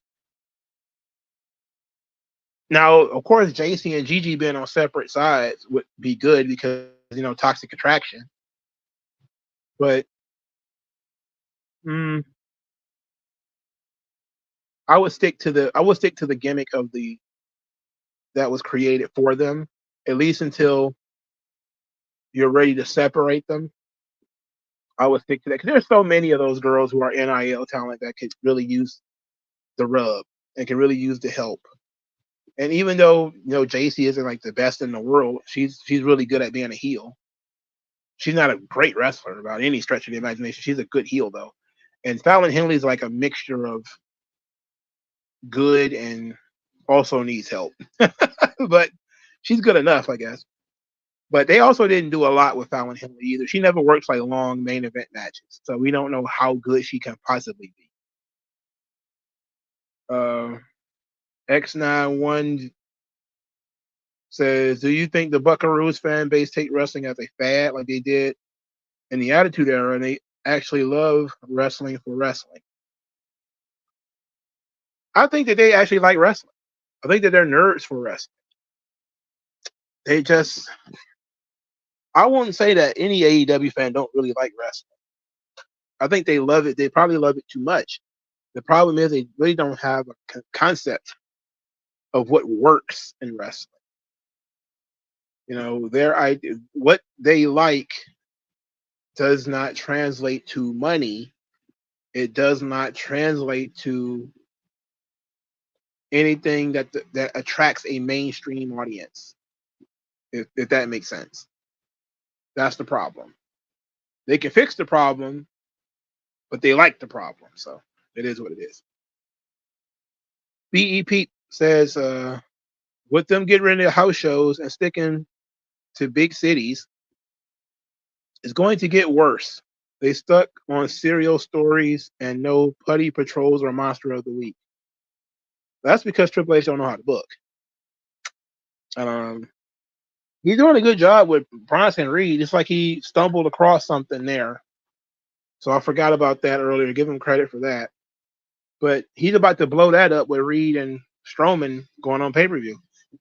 Now, of course, JC and Gigi being on separate sides would be good because, you know, Toxic Attraction. But I would stick to the gimmick of that was created for them, at least until you're ready to separate them. I would stick to that because there's so many of those girls who are NIL talent that could really use the rub and can really use the help. And even though, you know, JC isn't like the best in the world, she's really good at being a heel. She's not a great wrestler about any stretch of the imagination. She's a good heel though. And Fallon Henley's like a mixture of good and also needs help. But she's good enough, I guess. But they also didn't do a lot with Fallon Henley either. She never works like long main event matches. So we don't know how good she can possibly be. X91 says, do you think the Buckaroos fan base take wrestling as a fad like they did in the Attitude Era, and they actually love wrestling for wrestling? I think that they actually like wrestling. I think that they're nerds for wrestling. They just, I wouldn't say that any AEW fan don't really like wrestling. I think they love it. They probably love it too much. The problem is they really don't have a concept of what works in wrestling. You know, their idea, what they like, does not translate to money. It does not translate to anything that attracts a mainstream audience. If that makes sense, that's the problem. They can fix the problem, but they like the problem, so it is what it is. BEP says, with them getting rid of house shows and sticking to big cities, it's going to get worse. They stuck on serial stories and no Putty Patrols or Monster of the Week. That's because Triple H don't know how to book. He's doing a good job with Bronson Reed. It's like he stumbled across something there. So I forgot about that earlier. Give him credit for that. But he's about to blow that up with Reed and Strowman going on pay-per-view.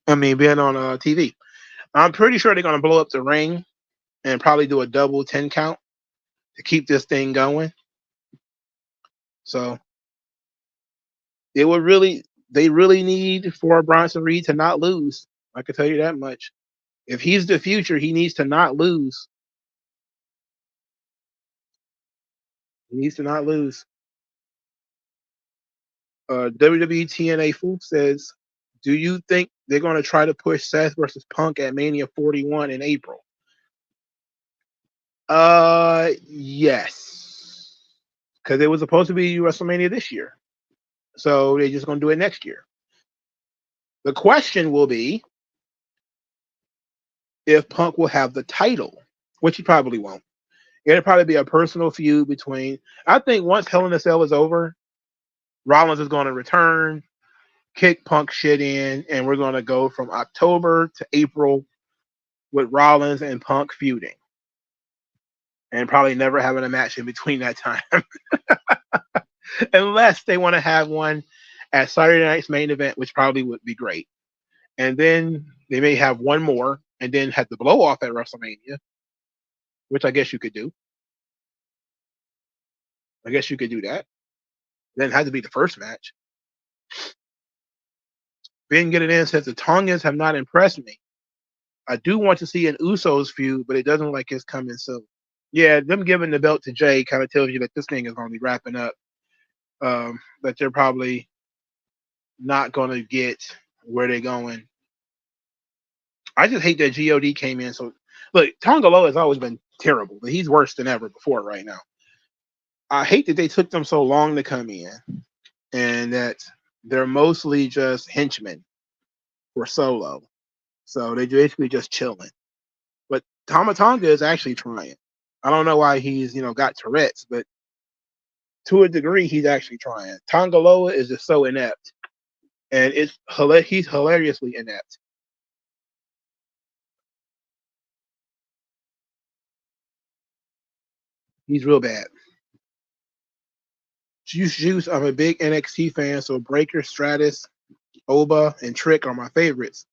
I mean, being on TV. I'm pretty sure they're going to blow up the ring and probably do a double 10 count to keep this thing going. So they really need for Bronson Reed to not lose. I can tell you that much. If he's the future, he needs to not lose. He needs to not lose. WWE TNA Fool says, do you think they're going to try to push Seth versus Punk at Mania 41 in April? Yes. Because it was supposed to be WrestleMania this year. So they're just going to do it next year. The question will be if Punk will have the title, which he probably won't. It'll probably be a personal feud between, I think once Hell in a Cell is over, Rollins is going to return, kick Punk shit in, and we're going to go from October to April with Rollins and Punk feuding. And probably never having a match in between that time. Unless they want to have one at Saturday night's main event, which probably would be great. And then they may have one more and then have the blow off at WrestleMania, which I guess you could do. I guess you could do that. Then it had to be the first match. Ben Get It In says the Tongans have not impressed me. I do want to see an Usos feud, but it doesn't look like it's coming soon. Yeah, them giving the belt to Jay kind of tells you that this thing is going to be wrapping up. That they're probably not going to get where they're going. I just hate that God came in. So, look, Tonga Loa has always been terrible, but he's worse than ever before right now. I hate that they took them so long to come in and that they're mostly just henchmen for Solo. So they're basically just chilling. But Tama Tonga is actually trying. I don't know why he's, got Tourette's, but to a degree, he's actually trying. Tonga Loa is just so inept. And he's hilariously inept. He's real bad. Juice, I'm a big NXT fan, so Breaker, Stratus, Oba, and Trick are my favorites.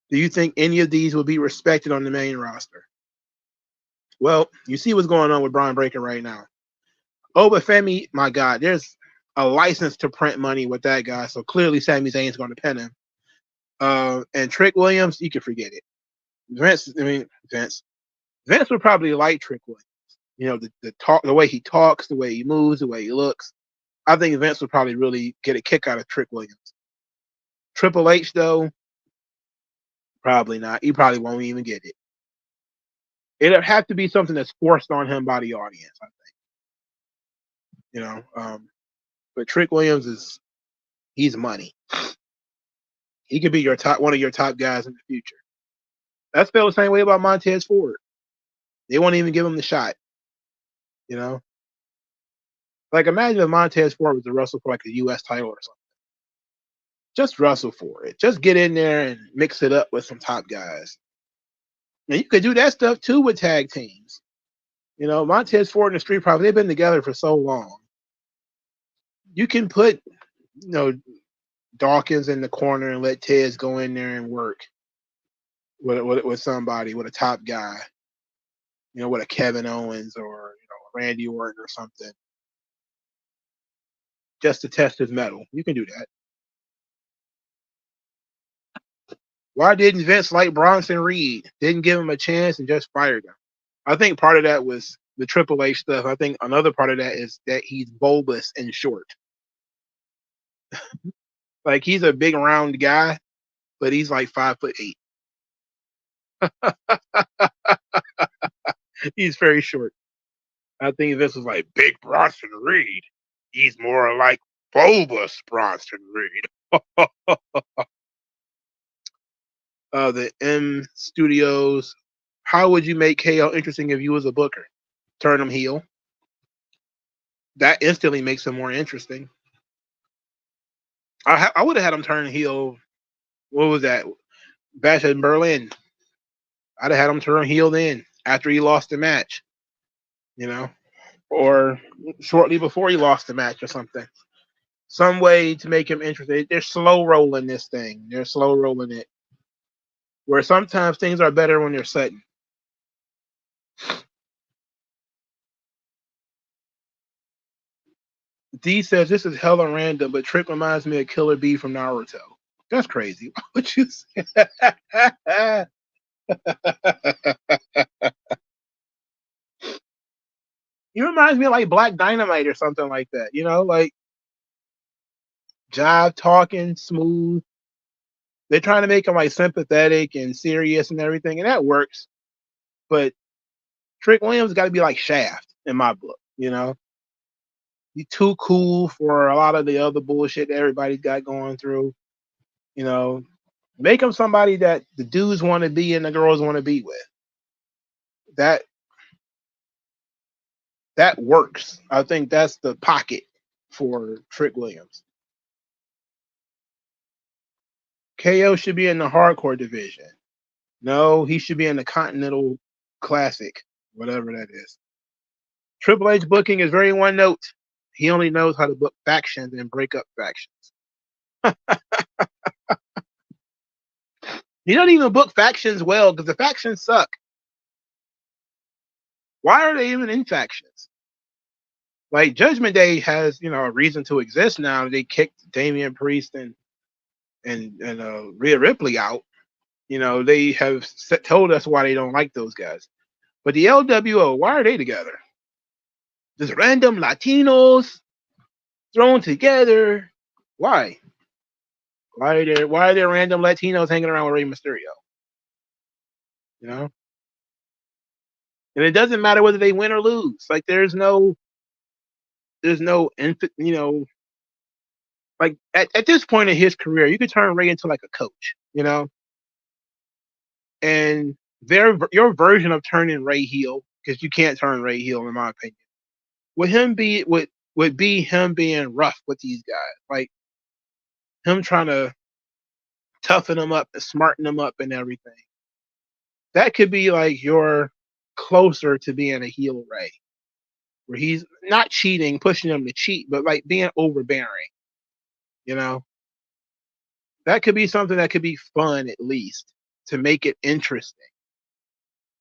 Do you think any of these will be respected on the main roster? Well, you see what's going on with Brian Breaker right now. Oba Femi, my God, there's a license to print money with that guy, so clearly Sami Zayn's going to pin him. And Trick Williams, you can forget it. Vince would probably like Trick Williams. The way he talks, the way he moves, the way he looks. I think Vince would probably really get a kick out of Trick Williams. Triple H, though, probably not. He probably won't even get it. It'll have to be something that's forced on him by the audience, I think. But Trick Williams he's money. He could be one of your top guys in the future. That's felt the same way about Montez Ford. They won't even give him the shot. Like imagine if Montez Ford was to wrestle for like a U.S. title or something. Just wrestle for it. Just get in there and mix it up with some top guys. And you could do that stuff too with tag teams. You know, Montez Ford and the Street Profits, they've been together for so long. You can put, you know, Dawkins in the corner and let Tez go in there and work with somebody, with a top guy. You know, with a Kevin Owens or, you know, Randy Orton or something. Just to test his mettle. You can do that. Why didn't Vince like Bronson Reed? Didn't give him a chance and just fired him. I think part of that was the Triple H stuff. I think another part of that is that he's bulbous and short. Like, he's a big round guy, but he's like 5'8". He's very short. I think this was like big Bronson Reed. He's more like bulbous Bronson Reed. The M Studios. How would you make KO interesting if you was a booker? Turn him heel. That instantly makes him more interesting. I would have had him turn heel. What was that? Bash in Berlin. I'd have had him turn heel then after he lost the match. You know, or shortly before he lost the match or something. Some way to make him interested. They're slow rolling this thing. They're slow rolling it. Where sometimes things are better when they're sudden. D says this is hella random, but Trick reminds me of Killer B from Naruto. That's crazy. Why would you say that? He reminds me of like Black Dynamite or something like that. You know, like jive talking, smooth. They're trying to make him like sympathetic and serious and everything, and that works. But Trick Williams got to be like Shaft in my book. You know, he's too cool for a lot of the other bullshit that everybody's got going through. You know, make him somebody that the dudes want to be and the girls want to be with. That works. I think that's the pocket for Trick Williams. KO should be in the hardcore division. No, he should be in the Continental Classic, whatever that is. Triple H booking is very one note. He only knows how to book factions and break up factions. He doesn't even book factions well because the factions suck. Why are they even in factions? Like, Judgment Day has, you know, a reason to exist now. They kicked Damian Priest and Rhea Ripley out. You know, they have told us why they don't like those guys. But the LWO, why are they together? Just random Latinos thrown together. Why? Why are there random Latinos hanging around with Rey Mysterio? You know? And it doesn't matter whether they win or lose. Like, there's no you know, like at this point in his career, you could turn Rey into like a coach, you know? And your version of turning Rey heel, because you can't turn Rey heel in my opinion, would be him being rough with these guys. Like, him trying to toughen them up and smarten them up and everything. That could be like your closer to being a heel Rey, where he's not cheating, pushing them to cheat, but like being overbearing. You know, that could be something that could be fun at least to make it interesting.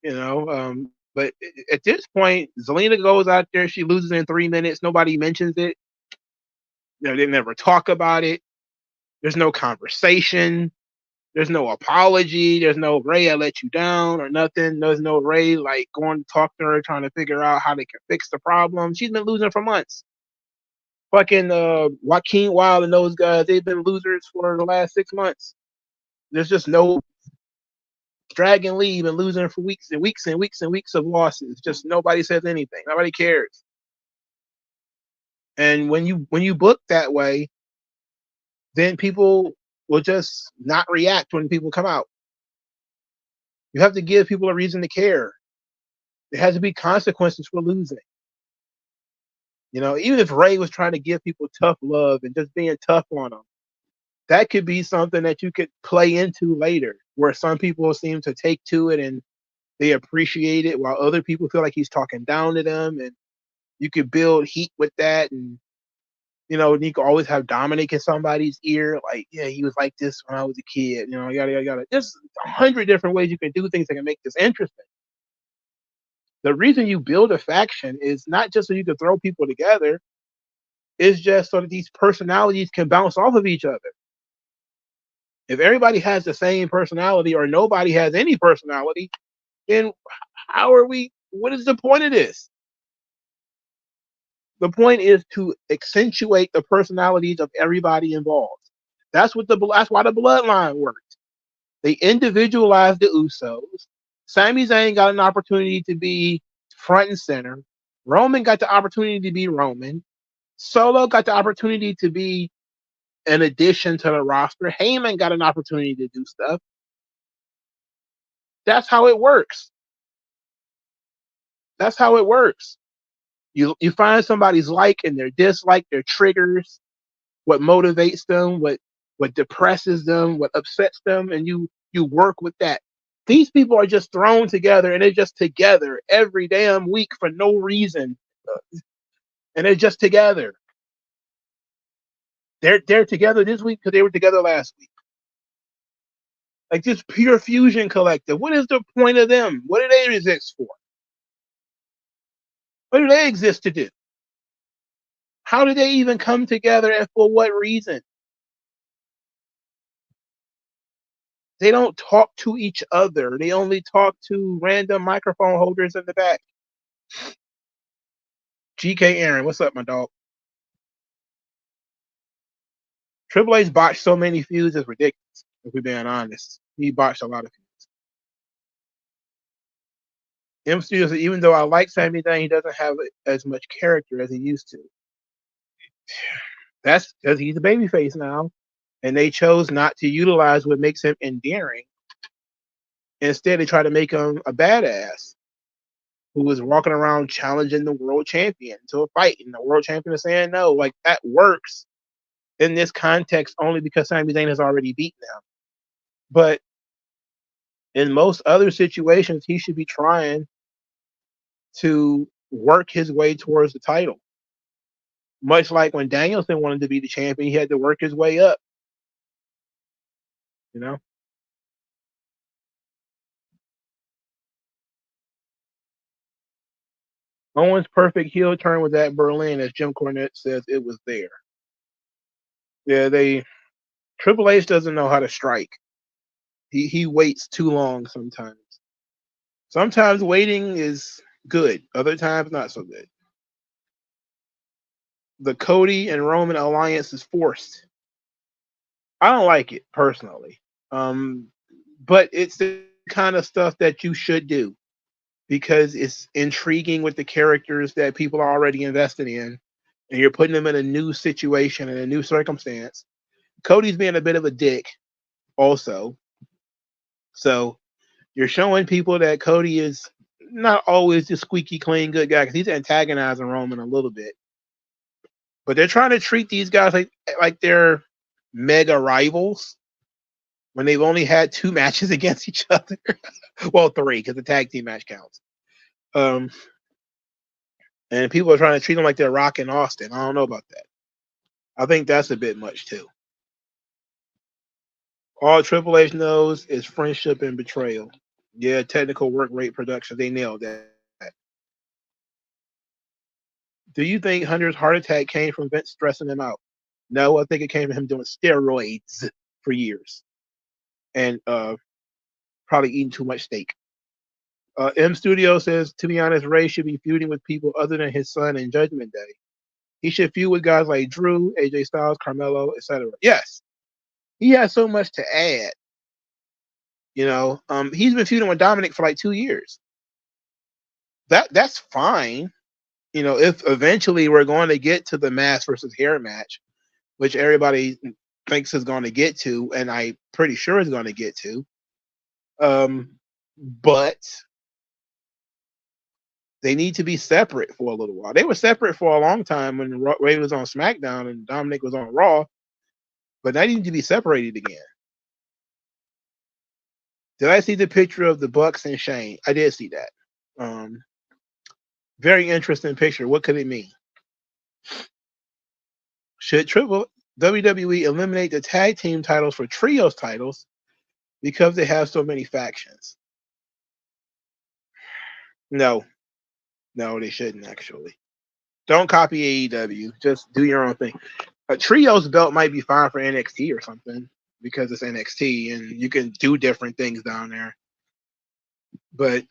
You know, but at this point, Zelina goes out there, she loses in 3 minutes. Nobody mentions it. You know, they never talk about it. There's no conversation. There's no apology. There's no Rey, I let you down or nothing. There's no Rey like going to talk to her, trying to figure out how they can fix the problem. She's been losing for months. Fucking Joaquin Wilde and those guys, they've been losers for the last 6 months. There's just no Dragon Lee been losing for weeks and weeks and weeks and weeks of losses. Just nobody says anything. Nobody cares. And when you book that way, then people will just not react when people come out. You have to give people a reason to care. There has to be consequences for losing. You know, even if Rey was trying to give people tough love and just being tough on them, that could be something that you could play into later, where some people seem to take to it and they appreciate it, while other people feel like he's talking down to them, and you could build heat with that. And you can always have Dominik in somebody's ear, like, yeah, he was like this when I was a kid, yada yada yada. There's 100 different ways you can do things that can make this interesting. The reason you build a faction is not just so you can throw people together, it's just so that these personalities can bounce off of each other. If everybody has the same personality or nobody has any personality, then what is the point of this? The point is to accentuate the personalities of everybody involved. That's why the Bloodline worked. They individualized the Usos. Sami Zayn got an opportunity to be front and center. Roman got the opportunity to be Roman. Solo got the opportunity to be an addition to the roster. Heyman got an opportunity to do stuff. That's how it works. That's how it works. You find somebody's like and their dislike, their triggers, what motivates them, what depresses them, what upsets them, and you work with that. These people are just thrown together and they're just together every damn week for no reason. And they're just together. They're together this week because they were together last week. Like this Pure Fusion Collective. What is the point of them? What do they exist for? What do they exist to do? How did they even come together and for what reason? They don't talk to each other. They only talk to random microphone holders in the back. GK Aaron, what's up, my dog? Triple H botched so many feuds, it's ridiculous, if we're being honest. He botched a lot of feuds. M Studio said, even though I like Sami Zayn, he doesn't have as much character as he used to. That's because he's a babyface now, and they chose not to utilize what makes him endearing. Instead, they try to make him a badass who is walking around challenging the world champion to a fight, and the world champion is saying no. Like, that works in this context only because Sami Zayn has already beaten him. But in most other situations, he should be trying to work his way towards the title. Much like when Danielson wanted to be the champion, he had to work his way up. Owen's perfect heel turn was at Berlin, as Jim Cornette says it was there. Yeah, Triple H doesn't know how to strike. He waits too long sometimes. Sometimes waiting is good, other times not so good. The Cody and Roman alliance is forced. I don't like it personally, but it's the kind of stuff that you should do because it's intriguing with the characters that people are already invested in, and you're putting them in a new situation and a new circumstance. Cody's being a bit of a dick also. So you're showing people that Cody is not always the squeaky clean good guy, because he's antagonizing Roman a little bit. But they're trying to treat these guys like they're mega rivals when they've only had 2 matches against each other. Well, 3, because the tag team match counts. And people are trying to treat them like they're Rock and Austin. I don't know about that. I think that's a bit much too. All Triple H knows is friendship and betrayal. Yeah, technical work rate production. They nailed that. Do you think Hunter's heart attack came from Vince stressing him out? No, I think it came from him doing steroids for years. And probably eating too much steak. M Studio says, to be honest, Ray should be feuding with people other than his son in Judgment Day. He should feud with guys like Drew, AJ Styles, Carmelo, etc. Yes, he has so much to add. He's been feuding with Dominik for like 2 years. That's fine. If eventually we're going to get to the mask versus hair match, which everybody thinks is going to get to, and I'm pretty sure is going to get to. But they need to be separate for a little while. They were separate for a long time when Ray was on SmackDown and Dominik was on Raw. but they need to be separated again. Did I see the picture of the Bucks and Shane? I did see that. Very interesting picture. What could it mean? Should WWE eliminate the tag team titles for trios titles because they have so many factions? No, they shouldn't actually. Don't copy AEW. Just do your own thing. A trios belt might be fine for NXT or something because it's NXT and you can do different things down there. But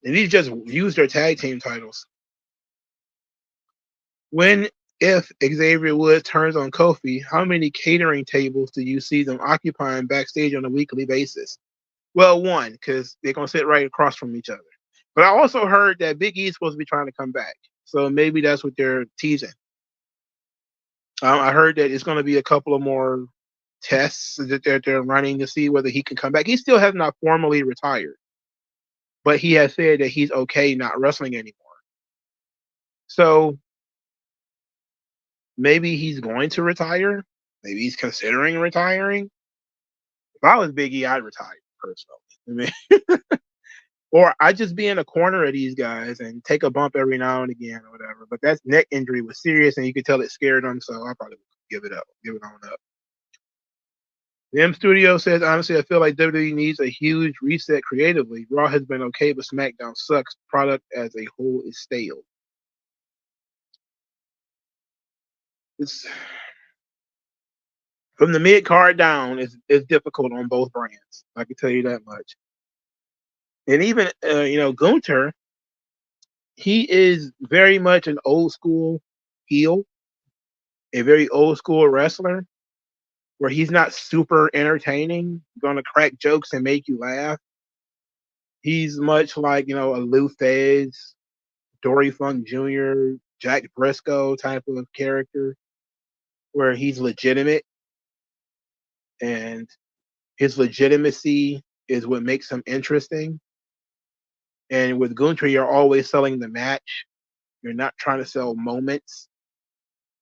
they need to just use their tag team titles. If Xavier Woods turns on Kofi, how many catering tables do you see them occupying backstage on a weekly basis? Well, one, because they're going to sit right across from each other. But I also heard that Big E's supposed to be trying to come back. So maybe that's what they're teasing. I heard that it's going to be a couple of more tests that they're running to see whether he can come back. He still has not formally retired, but he has said that he's okay not wrestling anymore. So maybe he's going to retire. Maybe he's considering retiring. If I was Big E, I'd retire personally. I mean, or I'd just be in a corner of these guys and take a bump every now and again or whatever. But that neck injury was serious, and you could tell it scared him. So I probably would give it on up. The M Studio says, honestly, I feel like WWE needs a huge reset creatively. Raw has been okay, but SmackDown sucks. Product as a whole is stale. From the mid card down, it's difficult on both brands. I can tell you that much. And even Gunther, he is very much an old school heel, a very old school wrestler, where he's not super entertaining, going to crack jokes and make you laugh. He's much like a Lou Thesz, Dory Funk Jr., Jack Briscoe type of character, where he's legitimate, and his legitimacy is what makes him interesting. And with Gunther, you're always selling the match. You're not trying to sell moments.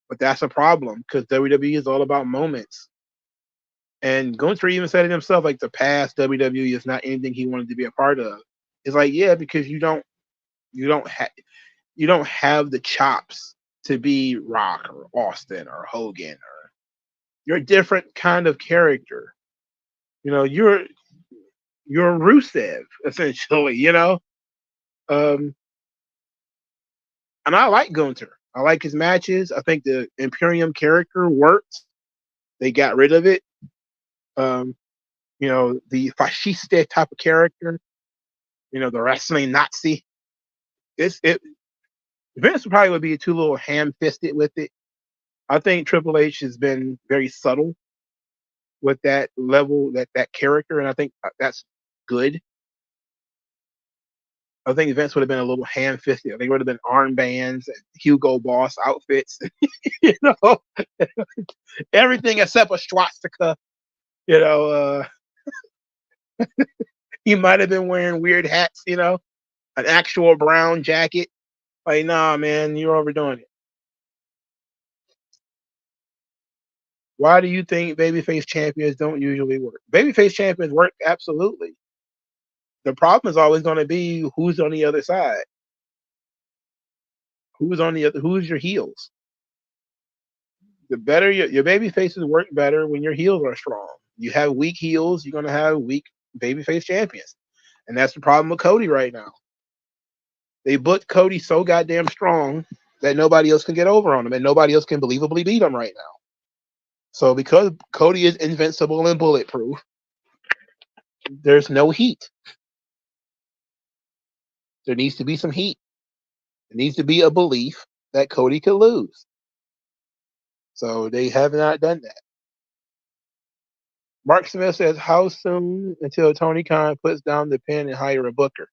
But that's a problem because WWE is all about moments. And Gunther even said it himself, like the past WWE is not anything he wanted to be a part of. It's like, yeah, because you don't have the chops to be Rock or Austin or Hogan, or you're a different kind of character. You're Rusev essentially. And I like Gunther. I like his matches. I think the Imperium character worked. They got rid of it. The fasciste type of character. The wrestling Nazi. Vince probably would be too little ham-fisted with it. I think Triple H has been very subtle with that level, that character, and I think that's good. I think Vince would have been a little ham-fisted. I think it would have been armbands and Hugo Boss outfits, everything except a swastika. He might have been wearing weird hats, an actual brown jacket. Like, nah, man, you're overdoing it. Why do you think babyface champions don't usually work? Babyface champions work absolutely. The problem is always going to be who's on the other side. Who's your heels? The better your baby faces work better when your heels are strong. You have weak heels, you're gonna have weak babyface champions. And that's the problem with Cody right now. They booked Cody so goddamn strong that nobody else can get over on him and nobody else can believably beat him right now. So because Cody is invincible and bulletproof, there's no heat. There needs to be some heat. There needs to be a belief that Cody could lose. So they have not done that. Mark Smith says, how soon until Tony Khan puts down the pen and hire a booker?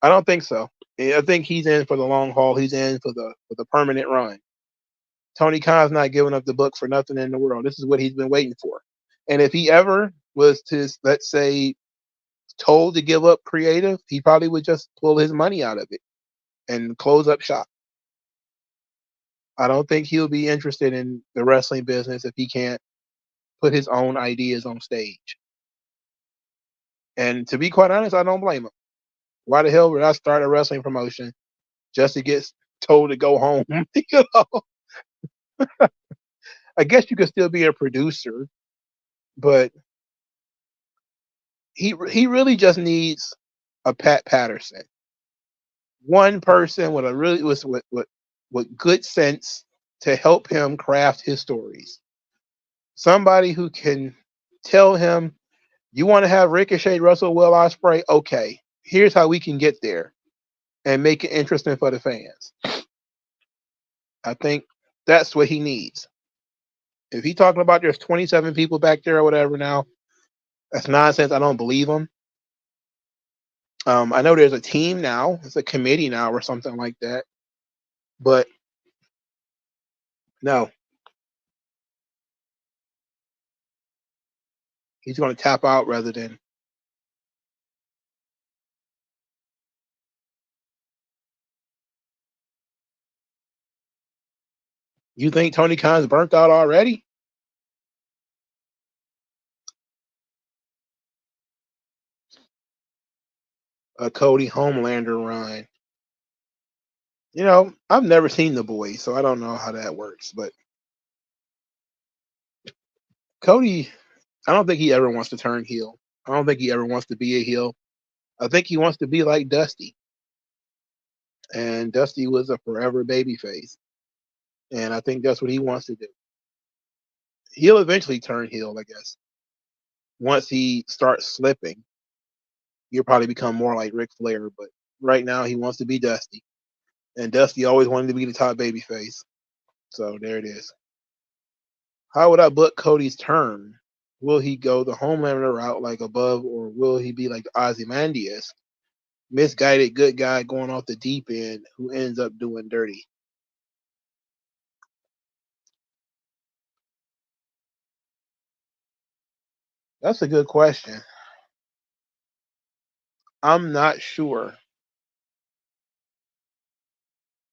I don't think so. I think he's in for the long haul. He's in for the permanent run. Tony Khan's not giving up the book for nothing in the world. This is what he's been waiting for. And if he ever was to, let's say, told to give up creative, he probably would just pull his money out of it and close up shop. I don't think he'll be interested in the wrestling business if he can't put his own ideas on stage. And to be quite honest, I don't blame him. Why the hell would I start a wrestling promotion just to get told to go home? You know, I guess you could still be a producer, but he really just needs a Pat Patterson, one person with a really with good sense to help him craft his stories. Somebody who can tell him, you want to have Ricochet Russell Will Ospreay? Okay, here's how we can get there and make it interesting for the fans. I think that's what he needs. If he's talking about there's 27 people back there or whatever now, that's nonsense. I don't believe him. I know there's a team now, it's a committee now or something like that, but no, he's going to tap out rather than. You think Tony Khan's burnt out already? A Cody Homelander run. You know, I've never seen The Boys, so I don't know how that works. But Cody, I don't think he ever wants to turn heel. I don't think he ever wants to be a heel. I think he wants to be like Dusty. And Dusty was a forever babyface. And I think that's what he wants to do. He'll eventually turn heel, I guess. Once he starts slipping, he'll probably become more like Ric Flair. But right now, he wants to be Dusty. And Dusty always wanted to be the top babyface. So there it is. How would I book Cody's turn? Will he go the Homelander route like above, or will he be like Ozymandias, misguided good guy going off the deep end who ends up doing dirty? That's a good question. I'm not sure.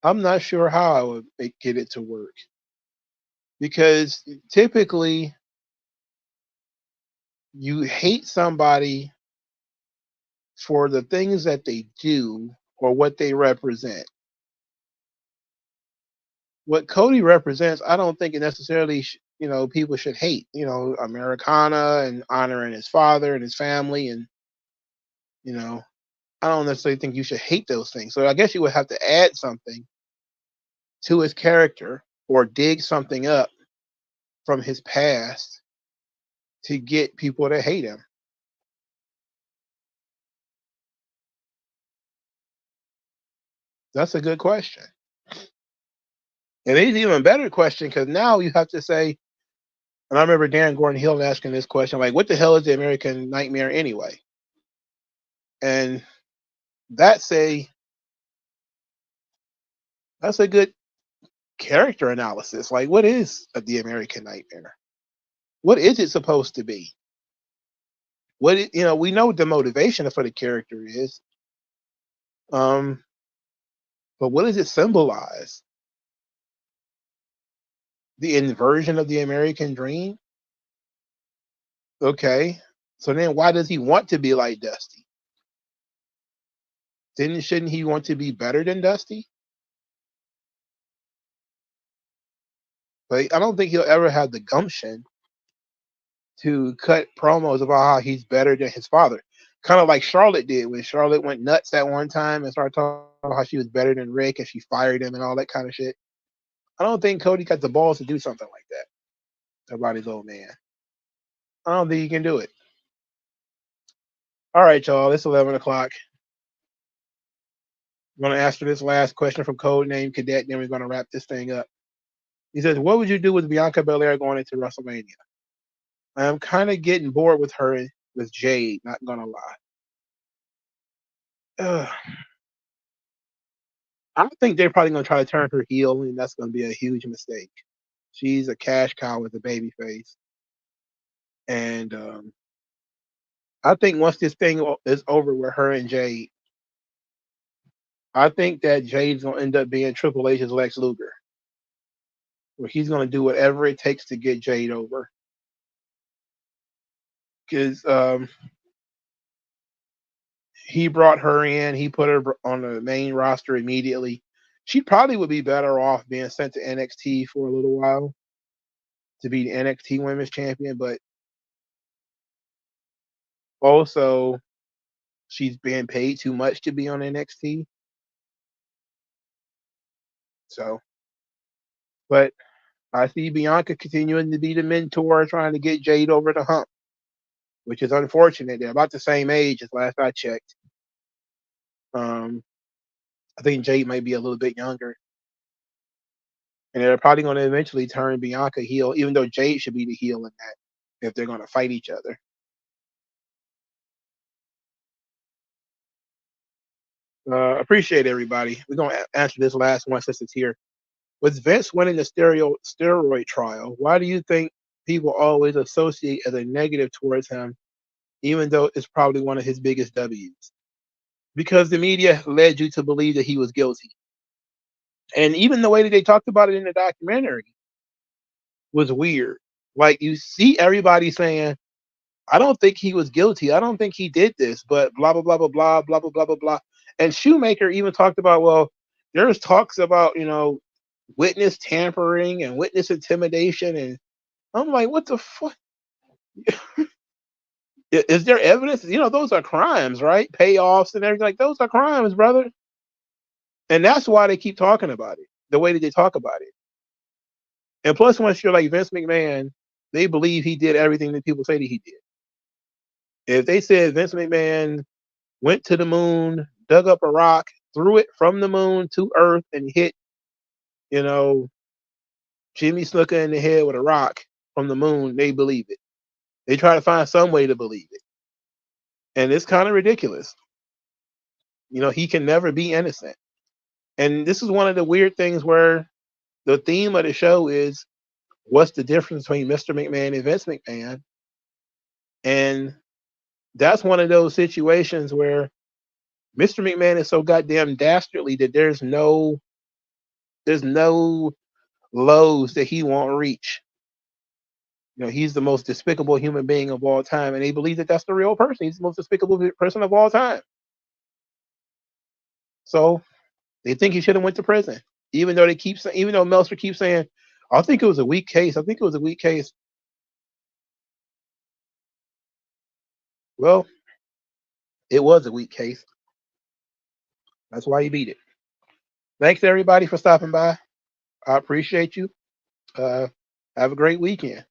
I'm not sure how I would get it to work because typically you hate somebody for the things that they do or what they represent. What Cody represents, I don't think it necessarily, people should hate. Americana and honoring his father and his family, and you know, I don't necessarily think you should hate those things. So I guess you would have to add something to his character or dig something up from his past to get people to hate him. That's a good question. And it's even better question because now you have to say, and I remember Darren Gordon-Hill asking this question, like, what the hell is the American Nightmare anyway? And that's a that's a good character analysis. Like, what is the American Nightmare? What is it supposed to be? We know what the motivation for the character is, um, but what does it symbolize? The inversion of the American dream. Okay, so then why does he want to be like Dusty? Then shouldn't he want to be better than Dusty? But I don't think he'll ever have the gumption to cut promos about how he's better than his father. Kind of like Charlotte did when Charlotte went nuts at one time and started talking about how she was better than Rick and she fired him and all that kind of shit. I don't think Cody got the balls to do something like that about his old man. I don't think he can do it. All right, y'all. It's 11 o'clock. I'm going to ask for this last question from Codename Cadet, then we're going to wrap this thing up. He says, what would you do with Bianca Belair going into WrestleMania? I'm kind of getting bored with her with Jade, not going to lie. Ugh. I think they're probably going to try to turn her heel, and that's going to be a huge mistake. She's a cash cow with a baby face. And I think once this thing is over with her and Jade, I think that Jade's going to end up being Triple H's Lex Luger. where he's going to do whatever it takes to get Jade over. Because he brought her in, he put her on the main roster immediately. She probably would be better off being sent to NXT for a little while to be the NXT Women's Champion, but also she's being paid too much to be on NXT. So, but I see Bianca continuing to be the mentor, trying to get Jade over the hump, which is unfortunate. They're about the same age as last I checked. I think Jade might be a little bit younger. And they're probably going to eventually turn Bianca heel, even though Jade should be the heel in that if they're going to fight each other. Appreciate everybody. We're going to answer this last one since it's here. With Vince winning the steroid trial, why do you think people always associate as a negative towards him, even though it's probably one of his biggest W's? Because the media led you to believe that he was guilty. And even the way that they talked about it in the documentary was weird. Like, you see everybody saying, I don't think he was guilty. I don't think he did this, but blah, blah, blah, blah, blah, blah, blah, blah, blah, blah. And Shoemaker even talked about, well, there's talks about, witness tampering and witness intimidation. And I'm like, what the fuck? Is there evidence? Those are crimes, right? Payoffs and everything. Like, those are crimes, brother. And that's why they keep talking about it, the way that they talk about it. And plus, once you're like Vince McMahon, they believe he did everything that people say that he did. If they said Vince McMahon went to the moon, dug up a rock, threw it from the moon to Earth, and hit, Jimmy Snuka in the head with a rock from the moon, they believe it. They try to find some way to believe it. And it's kind of ridiculous. He can never be innocent. And this is one of the weird things where the theme of the show is what's the difference between Mr. McMahon and Vince McMahon? And that's one of those situations where Mr. McMahon is so goddamn dastardly that there's no lows that he won't reach. He's the most despicable human being of all time, and they believe that that's the real person. He's the most despicable person of all time. So they think he should have went to prison, even though Meltzer keeps saying, "I think it was a weak case. I think it was a weak case." Well, it was a weak case. That's why he beat it. Thanks everybody for stopping by. I appreciate you. Have a great weekend.